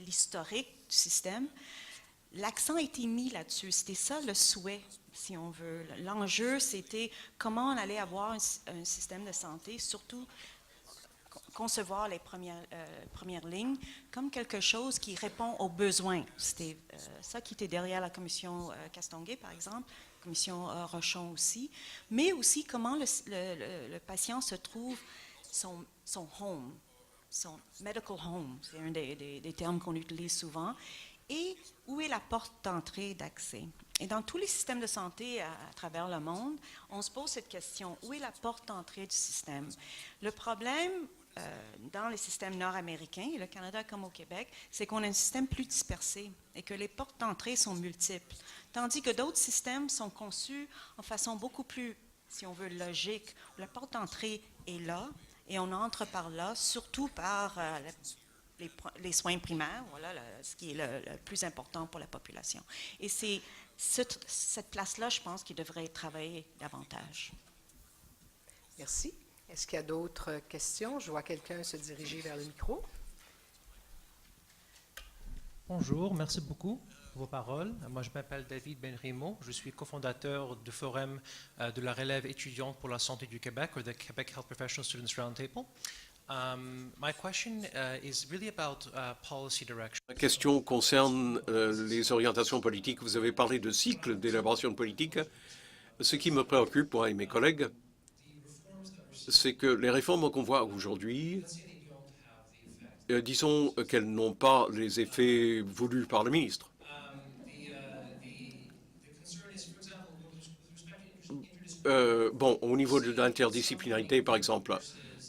l'historique du système, l'accent a été mis là-dessus. C'était ça le souhait, si on veut. L'enjeu, c'était comment on allait avoir un système de santé, surtout concevoir les premières lignes comme quelque chose qui répond aux besoins. C'était ça qui était derrière la commission Castonguay, par exemple, la commission Rochon aussi, mais aussi comment le patient se trouve son home, son medical home, c'est un des termes qu'on utilise souvent, et où est la porte d'entrée d'accès. Et dans tous les systèmes de santé à travers le monde, on se pose cette question, où est la porte d'entrée du système? Le problème dans les systèmes nord-américains, et le Canada comme au Québec, c'est qu'on a un système plus dispersé et que les portes d'entrée sont multiples, tandis que d'autres systèmes sont conçus en façon beaucoup plus, si on veut, logique, où la porte d'entrée est là, et on entre par là, surtout par les soins primaires, voilà, ce qui est le plus important pour la population. Et c'est cette place-là, je pense, qui devrait travailler davantage. Merci. Est-ce qu'il y a d'autres questions? Je vois quelqu'un se diriger vers le micro. Bonjour, merci beaucoup pour vos paroles. Moi, je m'appelle David Benrimo. Je suis cofondateur du Forum de la relève étudiante pour la santé du Québec, ou the Quebec Health Professional Students Roundtable. My question is really about policy direction. La question concerne les orientations politiques. Vous avez parlé de cycle d'élaboration de politique. Ce qui me préoccupe, moi et mes collègues, c'est que les réformes qu'on voit aujourd'hui, disons qu'elles n'ont pas les effets voulus par le ministre. Bon, au niveau de l'interdisciplinarité, par exemple,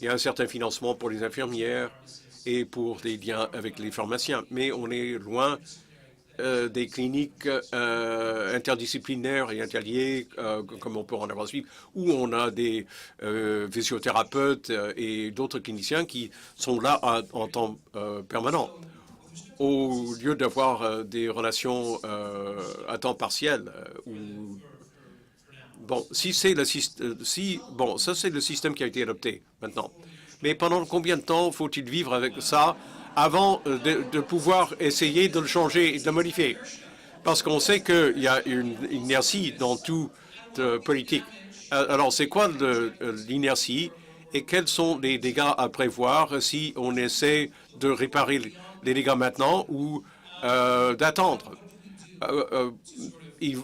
il y a un certain financement pour les infirmières et pour des liens avec les pharmaciens, mais on est loin des cliniques interdisciplinaires et interliées, comme on peut en avoir suivi, où on a des physiothérapeutes et d'autres cliniciens qui sont là en temps permanent, au lieu d'avoir des relations à temps partiel. Bon, bon, ça c'est le système qui a été adopté maintenant. Mais pendant combien de temps faut-il vivre avec ça avant de pouvoir essayer de le changer et de le modifier? Parce qu'on sait qu'il y a une inertie dans toute politique. Alors, c'est quoi l'inertie et quels sont les dégâts à prévoir si on essaie de réparer les dégâts maintenant ou d'attendre?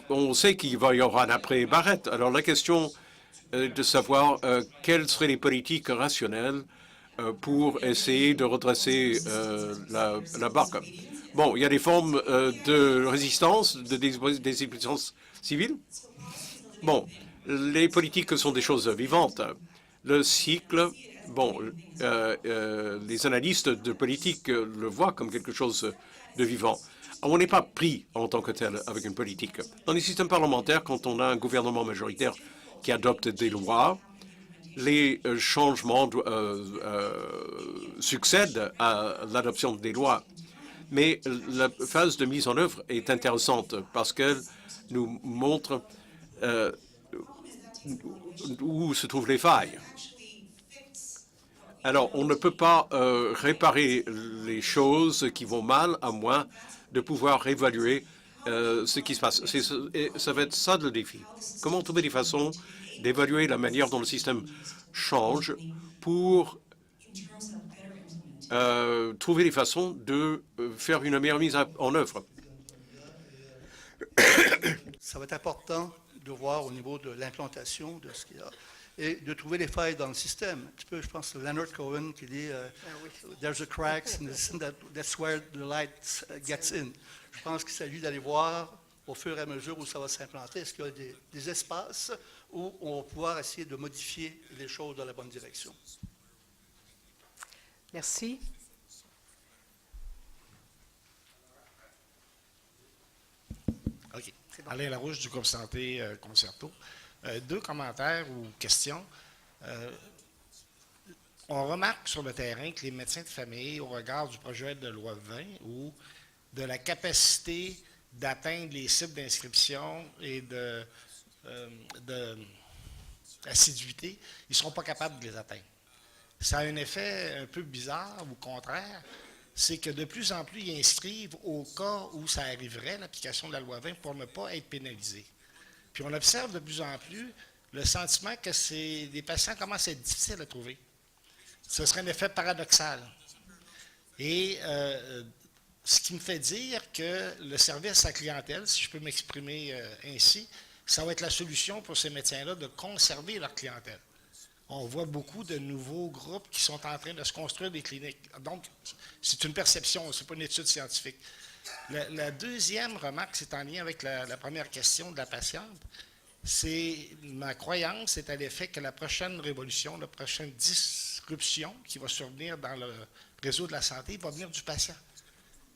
On sait qu'il va y avoir un après Barrette. Alors, la question est de savoir quelles seraient les politiques rationnelles pour essayer de redresser la barque. Bon, il y a des formes de résistance, de désobéissance civile. Bon, les politiques sont des choses vivantes. Le cycle, bon, les analystes de politique le voient comme quelque chose de vivant. On n'est pas pris en tant que tel avec une politique. Dans les systèmes parlementaires, quand on a un gouvernement majoritaire qui adopte des lois, les changements succèdent à l'adoption des lois. Mais la phase de mise en œuvre est intéressante parce qu'elle nous montre où se trouvent les failles. Alors, on ne peut pas réparer les choses qui vont mal à moins de pouvoir évaluer ce qui se passe. Et ça va être ça le défi. Comment trouver des façons d'évaluer la manière dont le système change pour trouver des façons de faire une meilleure mise en œuvre. Ça va être important de voir au niveau de l'implantation de ce qu'il y a et de trouver les failles dans le système. Un petit peu, je pense, Leonard Cohen qui dit There's a cracks and that's where the light gets in. Je pense qu'il s'agit d'aller voir au fur et à mesure où ça va s'implanter. Est-ce qu'il y a des espaces où on va pouvoir essayer de modifier les choses dans la bonne direction? Merci. OK. Alain Larouche du groupe Santé Concerto. Deux commentaires ou questions. On remarque sur le terrain que les médecins de famille, au regard du projet de loi 20 ou de la capacité d'atteindre les cibles d'inscription et d'assiduité, ils ne seront pas capables de les atteindre. Ça a un effet un peu bizarre ou contraire, c'est que de plus en plus, ils inscrivent au cas où ça arriverait, l'application de la loi 20, pour ne pas être pénalisés. Puis on observe de plus en plus le sentiment que les patients commencent à être difficiles à trouver. Ce serait un effet paradoxal. Et ce qui me fait dire que le service à la clientèle, si je peux m'exprimer ainsi, ça va être la solution pour ces médecins-là de conserver leur clientèle. On voit beaucoup de nouveaux groupes qui sont en train de se construire des cliniques. Donc, c'est une perception, ce n'est pas une étude scientifique. La deuxième remarque, c'est en lien avec la première question de la patiente. C'est ma croyance, c'est à l'effet que la prochaine révolution, la prochaine disruption qui va survenir dans le réseau de la santé va venir du patient,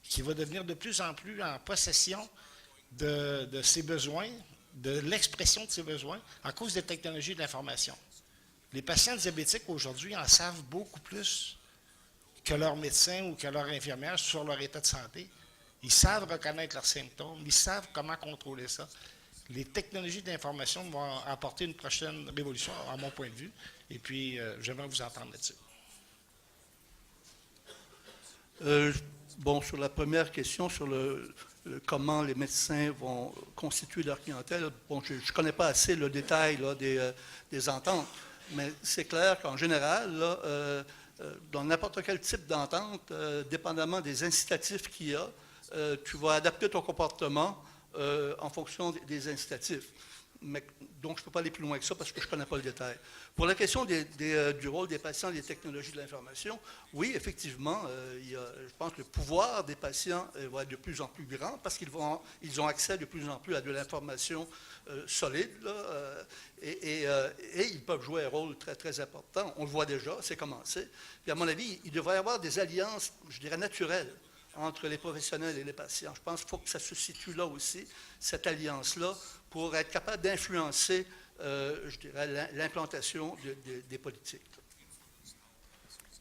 qui va devenir de plus en plus en possession de ses besoins, de l'expression de ses besoins, à cause des technologies de l'information. Les patients diabétiques aujourd'hui en savent beaucoup plus que leur médecin ou que leur infirmière sur leur état de santé. Ils savent reconnaître leurs symptômes, ils savent comment contrôler ça. Les technologies d'information vont apporter une prochaine révolution, à mon point de vue, et puis j'aimerais vous entendre là-dessus. Bon, sur la première question, sur comment les médecins vont constituer leur clientèle, bon, je ne connais pas assez le détail là, des ententes, mais c'est clair qu'en général, là, dans n'importe quel type d'entente, dépendamment des incitatifs qu'il y a, tu vas adapter ton comportement en fonction des incitatifs. Donc, je ne peux pas aller plus loin que ça parce que je ne connais pas le détail. Pour la question du rôle des patients et des technologies de l'information, oui, effectivement, je pense que le pouvoir des patients va être de plus en plus grand parce qu'ils ont accès de plus en plus à de l'information solide là, et ils peuvent jouer un rôle très, très important. On le voit déjà, c'est commencé. Puis à mon avis, il devrait y avoir des alliances, je dirais, naturelles entre les professionnels et les patients. Je pense qu'il faut que ça se situe là aussi, cette alliance-là, pour être capable d'influencer, je dirais, l'implantation des politiques.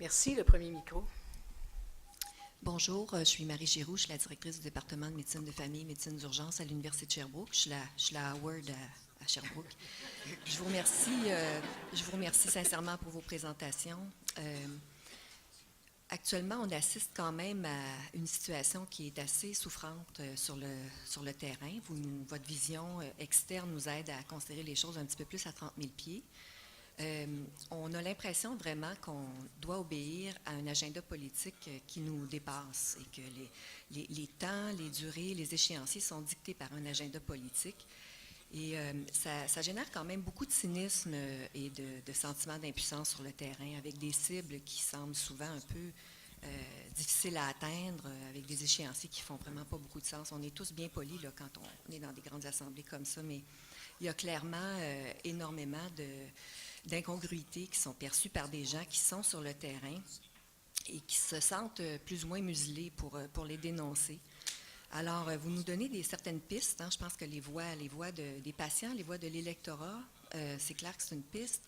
Merci. Le premier micro. Bonjour, je suis Marie Giroux, je suis la directrice du département de médecine de famille et médecine d'urgence à l'Université de Sherbrooke. Je suis la Howard à Sherbrooke. Je vous remercie sincèrement pour vos présentations. Actuellement, on assiste quand même à une situation qui est assez souffrante sur le terrain. Votre vision externe nous aide à considérer les choses un petit peu plus à 30 000 pieds. On a l'impression vraiment qu'on doit obéir à un agenda politique qui nous dépasse et que les temps, les durées, les échéanciers sont dictés par un agenda politique. Et ça génère quand même beaucoup de cynisme et de sentiments d'impuissance sur le terrain, avec des cibles qui semblent souvent un peu difficiles à atteindre, avec des échéanciers qui font vraiment pas beaucoup de sens. On est tous bien polis là, quand on est dans des grandes assemblées comme ça, mais il y a clairement énormément d'incongruités qui sont perçues par des gens qui sont sur le terrain et qui se sentent plus ou moins muselés pour les dénoncer. Alors, vous nous donnez certaines pistes. Hein. Je pense que les voix des patients, les voix de l'électorat, c'est clair que c'est une piste.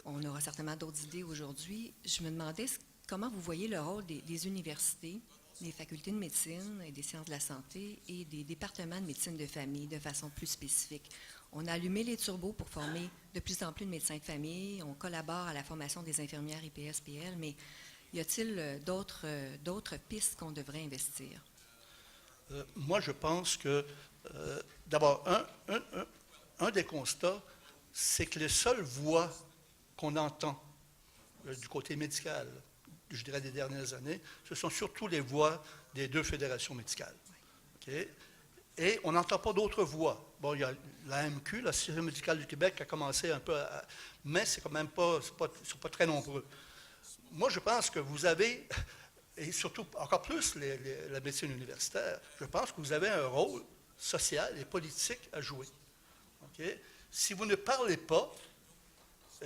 On aura certainement d'autres idées aujourd'hui. Je me demandais comment vous voyez le rôle des universités, des facultés de médecine et des sciences de la santé et des départements de médecine de famille de façon plus spécifique. On a allumé les turbos pour former de plus en plus de médecins de famille. On collabore à la formation des infirmières IPS-PL, mais y a-t-il d'autres pistes qu'on devrait investir? Moi, je pense que, d'abord, un des constats, c'est que les seules voix qu'on entend du côté médical, je dirais des dernières années, ce sont surtout les voix des deux fédérations médicales. Okay? Et on n'entend pas d'autres voix. Bon, il y a l'AMQ, la Société médicale du Québec, qui a commencé un peu mais c'est quand même pas, ils ne sont pas très nombreux. Moi, je pense que vous avez, et surtout encore plus la médecine universitaire, je pense que vous avez un rôle social et politique à jouer. Okay? Si vous ne parlez pas,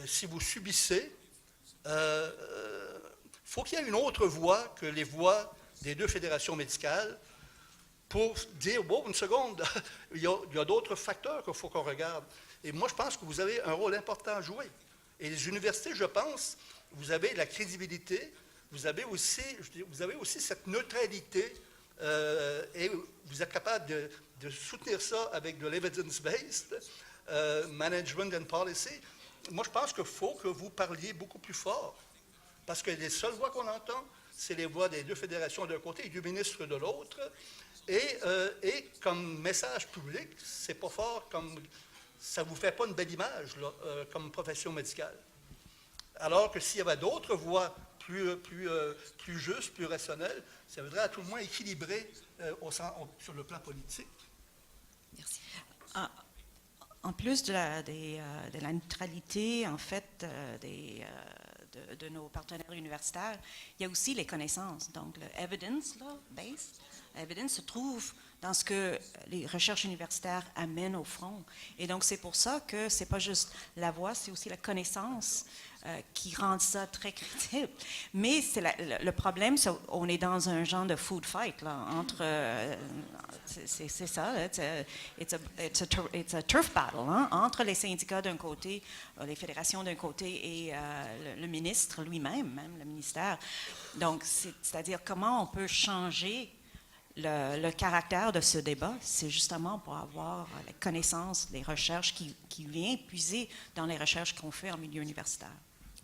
si vous subissez, faut qu'il y ait une autre voix que les voix des deux fédérations médicales pour dire, wow, une seconde, il y a d'autres facteurs qu'il faut qu'on regarde. Et moi, je pense que vous avez un rôle important à jouer. Et les universités, je pense, vous avez la crédibilité, vous avez aussi cette neutralité, et vous êtes capable de soutenir ça avec de l'evidence-based management and policy. Moi, je pense qu'il faut que vous parliez beaucoup plus fort. Parce que les seules voix qu'on entend, c'est les voix des deux fédérations d'un côté et du ministre de l'autre. Et comme message public, c'est pas fort, ça ne vous fait pas une belle image là, comme profession médicale. Alors que s'il y avait d'autres voix plus justes, plus rationnelles, ça voudrait à tout le moins équilibrer sur le plan politique. Merci. En plus de la neutralité, en fait, de nos partenaires universitaires, il y a aussi les connaissances. Donc, le evidence-based evidence se trouve dans ce que les recherches universitaires amènent au front. Et donc, c'est pour ça que ce n'est pas juste la voix, c'est aussi la connaissance qui rend ça très crédible. Mais c'est le problème, c'est on est dans un genre de food fight, là, entre... c'est ça, it's a turf battle, hein, entre les syndicats d'un côté, les fédérations d'un côté et le ministre lui-même, même le ministère. Donc, c'est-à-dire comment on peut changer le caractère de ce débat, c'est justement pour avoir la connaissance des recherches qui vient puiser dans les recherches qu'on fait en milieu universitaire.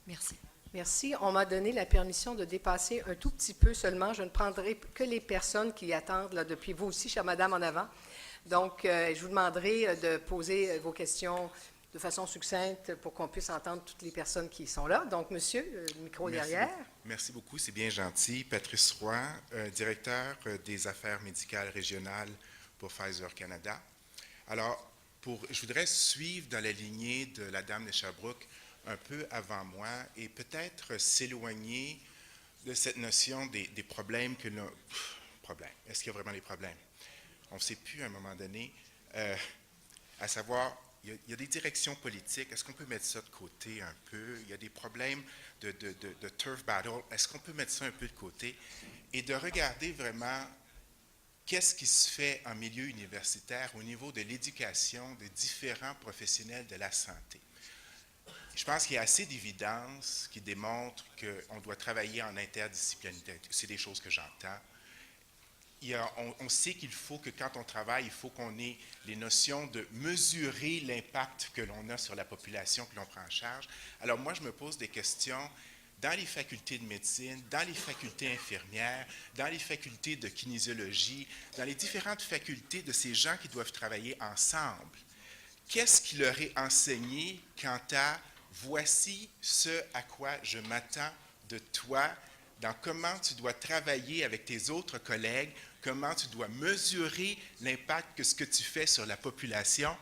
Merci. Merci. On m'a donné la permission de dépasser un tout petit peu seulement. Je ne prendrai que les personnes qui attendent là, depuis vous aussi, chère madame, en avant. Donc, je vous demanderai de poser vos questions de façon succincte pour qu'on puisse entendre toutes les personnes qui sont là. Donc, monsieur, le micro derrière. Merci beaucoup, c'est bien gentil. Patrice Roy, directeur des affaires médicales régionales pour Pfizer Canada. Alors, je voudrais suivre dans la lignée de la dame de Sherbrooke un peu avant moi et peut-être s'éloigner de cette notion des problèmes que nous... Problèmes. Est-ce qu'il y a vraiment des problèmes? On ne sait plus à un moment donné, à savoir... Il y a des directions politiques. Est-ce qu'on peut mettre ça de côté un peu? Il y a des problèmes de turf battle. Est-ce qu'on peut mettre ça un peu de côté? Et de regarder vraiment qu'est-ce qui se fait en milieu universitaire au niveau de l'éducation des différents professionnels de la santé. Je pense qu'il y a assez d'évidence qui démontrent qu'on doit travailler en interdisciplinarité. C'est des choses que j'entends. On sait qu'il faut que quand on travaille, il faut qu'on ait les notions de mesurer l'impact que l'on a sur la population que l'on prend en charge. Alors moi, je me pose des questions dans les facultés de médecine, dans les facultés infirmières, dans les facultés de kinésiologie, dans les différentes facultés de ces gens qui doivent travailler ensemble. Qu'est-ce qui leur est enseigné quant à voici ce à quoi je m'attends de toi, dans comment tu dois travailler avec tes autres collègues, comment tu dois mesurer l'impact que ce que tu fais sur la population,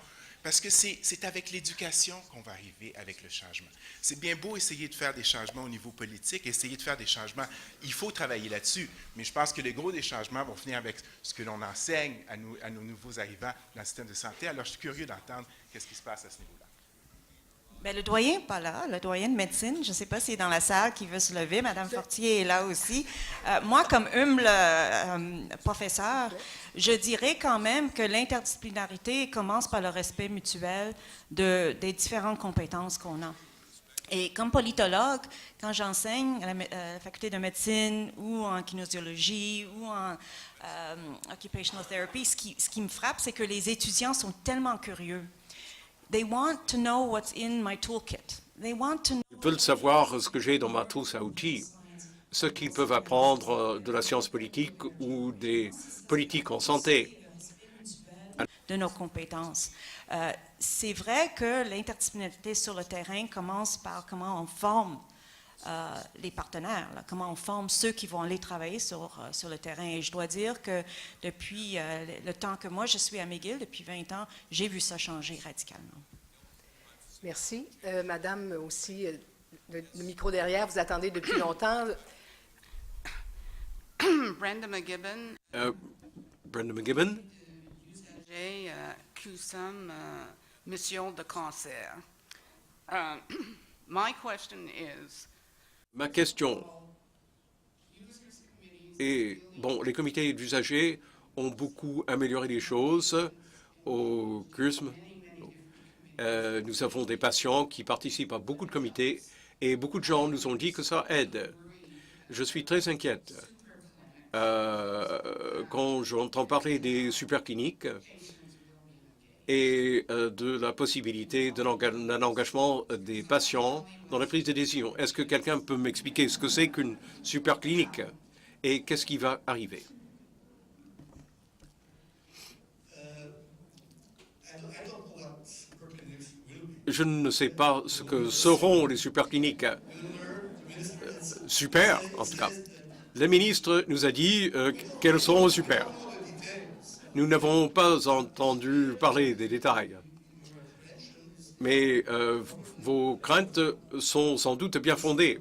parce que c'est avec l'éducation qu'on va arriver avec le changement. C'est bien beau essayer de faire des changements au niveau politique, essayer de faire des changements, il faut travailler là-dessus, mais je pense que le gros des changements vont venir avec ce que l'on enseigne à nos nouveaux arrivants dans le système de santé. Alors, je suis curieux d'entendre qu'est-ce qui se passe à ce niveau-là. Bien, le doyen n'est pas là, le doyen de médecine. Je ne sais pas s'il est dans la salle qui veut se lever. Madame Fortier est là aussi. Moi, comme humble professeur, je dirais quand même que l'interdisciplinarité commence par le respect mutuel des différentes compétences qu'on a. Et comme politologue, quand j'enseigne à la faculté de médecine ou en kinésiologie ou en occupational therapy, ce qui me frappe, c'est que les étudiants sont tellement curieux. They want to know what's in my toolkit. They want to know... Ils veulent savoir ce que j'ai dans ma trousse à outils. ce qu'ils peuvent apprendre de la science politique ou des politiques en santé. De nos compétences. C'est vrai que l'interdisciplinarité sur le terrain commence par comment on forme les partenaires, là, comment on forme ceux qui vont aller travailler sur le terrain. Et je dois dire que depuis le temps que moi je suis à McGill, depuis 20 ans, j'ai vu ça changer radicalement. Merci. Madame aussi, le micro derrière, vous attendez depuis longtemps. Brenda McGibbon. Brenda McGibbon. J'ai CUSUM mission de cancer. My question is. Ma question est, bon, les comités d'usagers ont beaucoup amélioré les choses au CUSM. Nous avons des patients qui participent à beaucoup de comités et beaucoup de gens nous ont dit que ça aide. Je suis très inquiète quand j'entends parler des supercliniques et de la possibilité d'un engagement des patients dans la prise de décision. Est-ce que quelqu'un peut m'expliquer ce que c'est qu'une superclinique et qu'est-ce qui va arriver? Je ne sais pas ce que seront les supercliniques. Super, en tout cas. Le ministre nous a dit qu'elles seront super. Nous n'avons pas entendu parler des détails. Mais vos craintes sont sans doute bien fondées.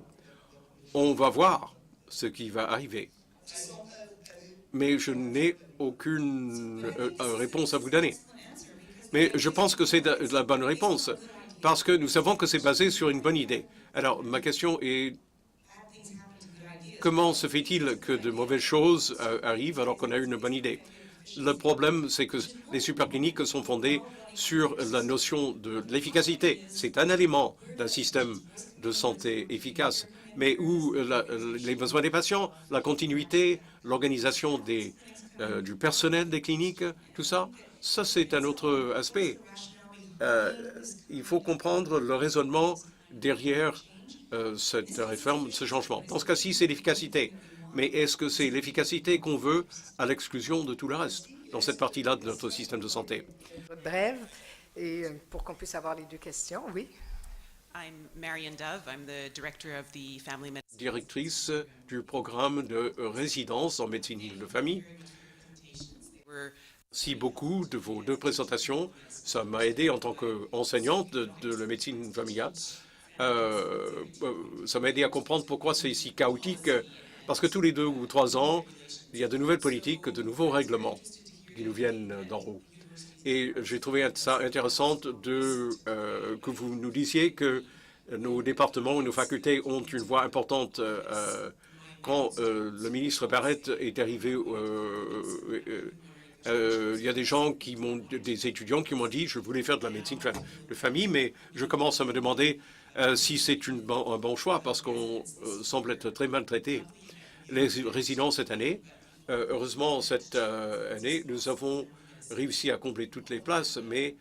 On va voir ce qui va arriver. Mais je n'ai aucune réponse à vous donner. Mais je pense que c'est de la bonne réponse, parce que nous savons que c'est basé sur une bonne idée. Alors, ma question est, comment se fait-il que de mauvaises choses arrivent alors qu'on a eu une bonne idée? Le problème, c'est que les supercliniques sont fondées sur la notion de l'efficacité. C'est un élément d'un système de santé efficace, mais où les besoins des patients, la continuité, l'organisation du personnel des cliniques, tout ça, ça c'est un autre aspect. Il faut comprendre le raisonnement derrière cette réforme, ce changement. Dans ce cas-ci, c'est l'efficacité. Mais est-ce que c'est l'efficacité qu'on veut à l'exclusion de tout le reste dans cette partie-là de notre système de santé? Brève, et pour qu'on puisse avoir les deux questions, oui. I'm Marian Dove. I'm the director of the Family Medicine. Directrice du programme de résidence en médecine de famille. Merci beaucoup de vos deux présentations. Ça m'a aidé en tant qu'enseignante de la médecine familiale. Ça m'a aidé à comprendre pourquoi c'est si chaotique. Parce que tous les 2 ou 3 ans, il y a de nouvelles politiques, de nouveaux règlements qui nous viennent d'en haut. Et j'ai trouvé ça intéressant que vous nous disiez que nos départements et nos facultés ont une voix importante. Quand le ministre Barrett est arrivé, il y a des étudiants qui m'ont dit « je voulais faire de la médecine de famille, mais je commence à me demander si c'est un bon choix parce qu'on semble être très maltraité. » Les résidents cette année, heureusement cette année, nous avons réussi à combler toutes les places, mais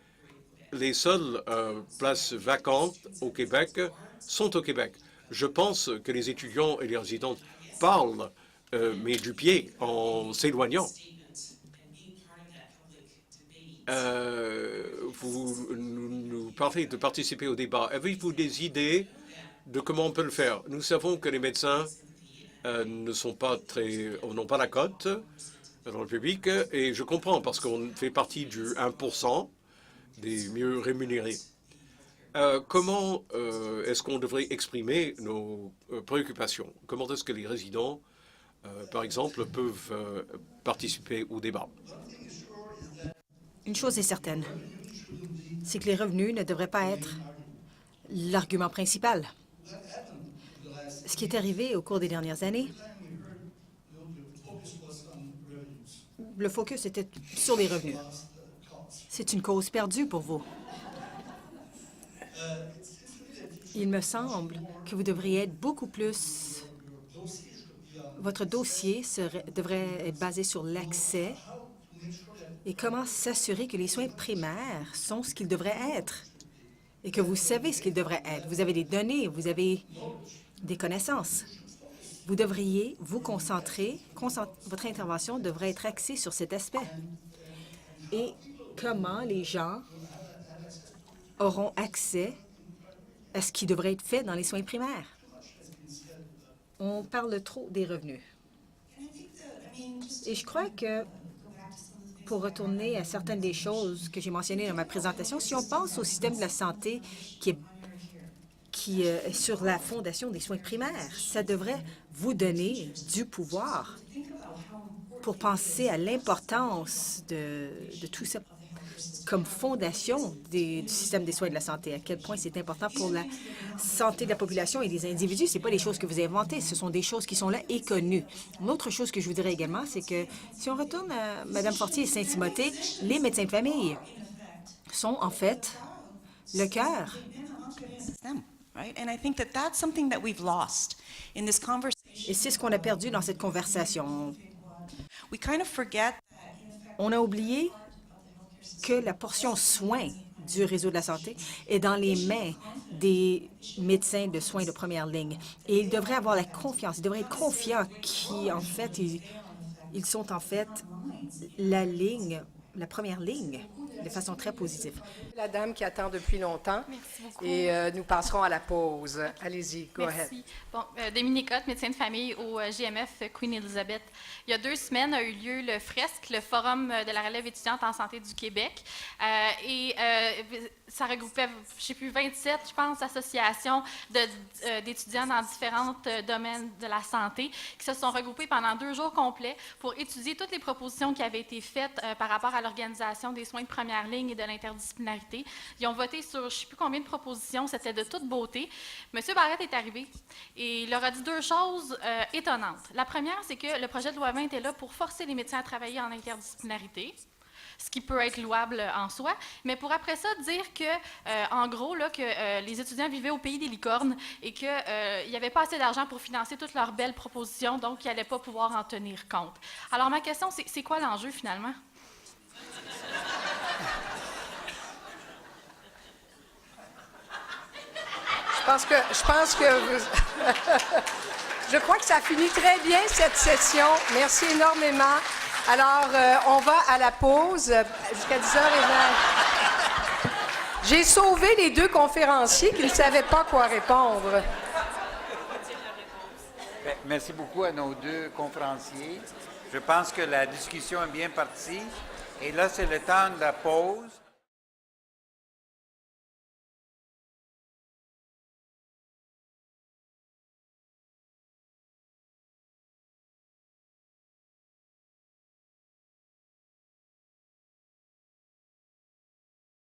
les seules places vacantes au Québec sont au Québec. Je pense que les étudiants et les résidents parlent, mais du pied, en s'éloignant. Vous nous parlez de participer au débat. Avez-vous des idées de comment on peut le faire? Nous savons que les médecins n'ont pas la cote dans le public, et je comprends parce qu'on fait partie du 1% des mieux rémunérés. Comment est-ce qu'on devrait exprimer nos préoccupations? Comment est-ce que les résidents, par exemple, peuvent participer au débat? Une chose est certaine, c'est que les revenus ne devraient pas être l'argument principal. Ce qui est arrivé au cours des dernières années, le focus était sur les revenus. C'est une cause perdue pour vous. Il me semble que vous devriez être beaucoup plus... Votre dossier devrait être basé sur l'accès et comment s'assurer que les soins primaires sont ce qu'ils devraient être et que vous savez ce qu'ils devraient être. Vous avez des données, vous avez des connaissances. vous devriez vous concentrer, votre intervention devrait être axée sur cet aspect. Et comment les gens auront accès à ce qui devrait être fait dans les soins primaires. On parle trop des revenus. Et je crois que, pour retourner à certaines des choses que j'ai mentionnées dans ma présentation, si on pense au système de la santé qui est sur la fondation des soins primaires, ça devrait vous donner du pouvoir pour penser à l'importance de tout ça comme fondation du système des soins de la santé, à quel point c'est important pour la santé de la population et des individus. Ce n'est pas des choses que vous inventez, ce sont des choses qui sont là et connues. Une autre chose que je vous dirais également, c'est que si on retourne à Mme Fortier et Saint-Timothée, les médecins de famille sont en fait le cœur. Et c'est ce qu'on a perdu dans cette conversation. On a oublié que la portion soins du réseau de la santé est dans les mains des médecins de soins de première ligne. Et ils devraient avoir la confiance, ils devraient être confiants en fait, ils sont en fait la première ligne, de façon très positive. La dame qui attend depuis longtemps. Merci beaucoup. Et nous passerons à la pause. Allez-y, go ahead. Merci. Bon, Dominique Hott, médecin de famille au GMF Queen Elizabeth. Il y a 2 semaines a eu lieu le FRESC, le Forum de la relève étudiante en santé du Québec. Ça regroupait, je ne sais plus, 27, je pense, associations d'étudiants dans différents domaines de la santé qui se sont regroupés pendant 2 jours complets pour étudier toutes les propositions qui avaient été faites par rapport à l'organisation des soins de première ligne et de l'interdisciplinarité. Ils ont voté sur je ne sais plus combien de propositions, c'était de toute beauté. M. Barrette est arrivé et il leur a dit 2 choses étonnantes. La première, c'est que le projet de loi 20 était là pour forcer les médecins à travailler en interdisciplinarité, ce qui peut être louable en soi, mais pour après ça dire que, en gros, là, que les étudiants vivaient au pays des licornes et qu'il n'y avait pas assez d'argent pour financer toutes leurs belles propositions, donc ils n'allaient pas pouvoir en tenir compte. Alors ma question, c'est quoi l'enjeu finalement? Je crois que ça finit très bien cette session. Merci énormément. Alors, on va à la pause jusqu'à 10h20. J'ai sauvé les 2 conférenciers qui ne savaient pas quoi répondre. Merci beaucoup à nos 2 conférenciers. Je pense que la discussion est bien partie. Et là, c'est le temps de la pause.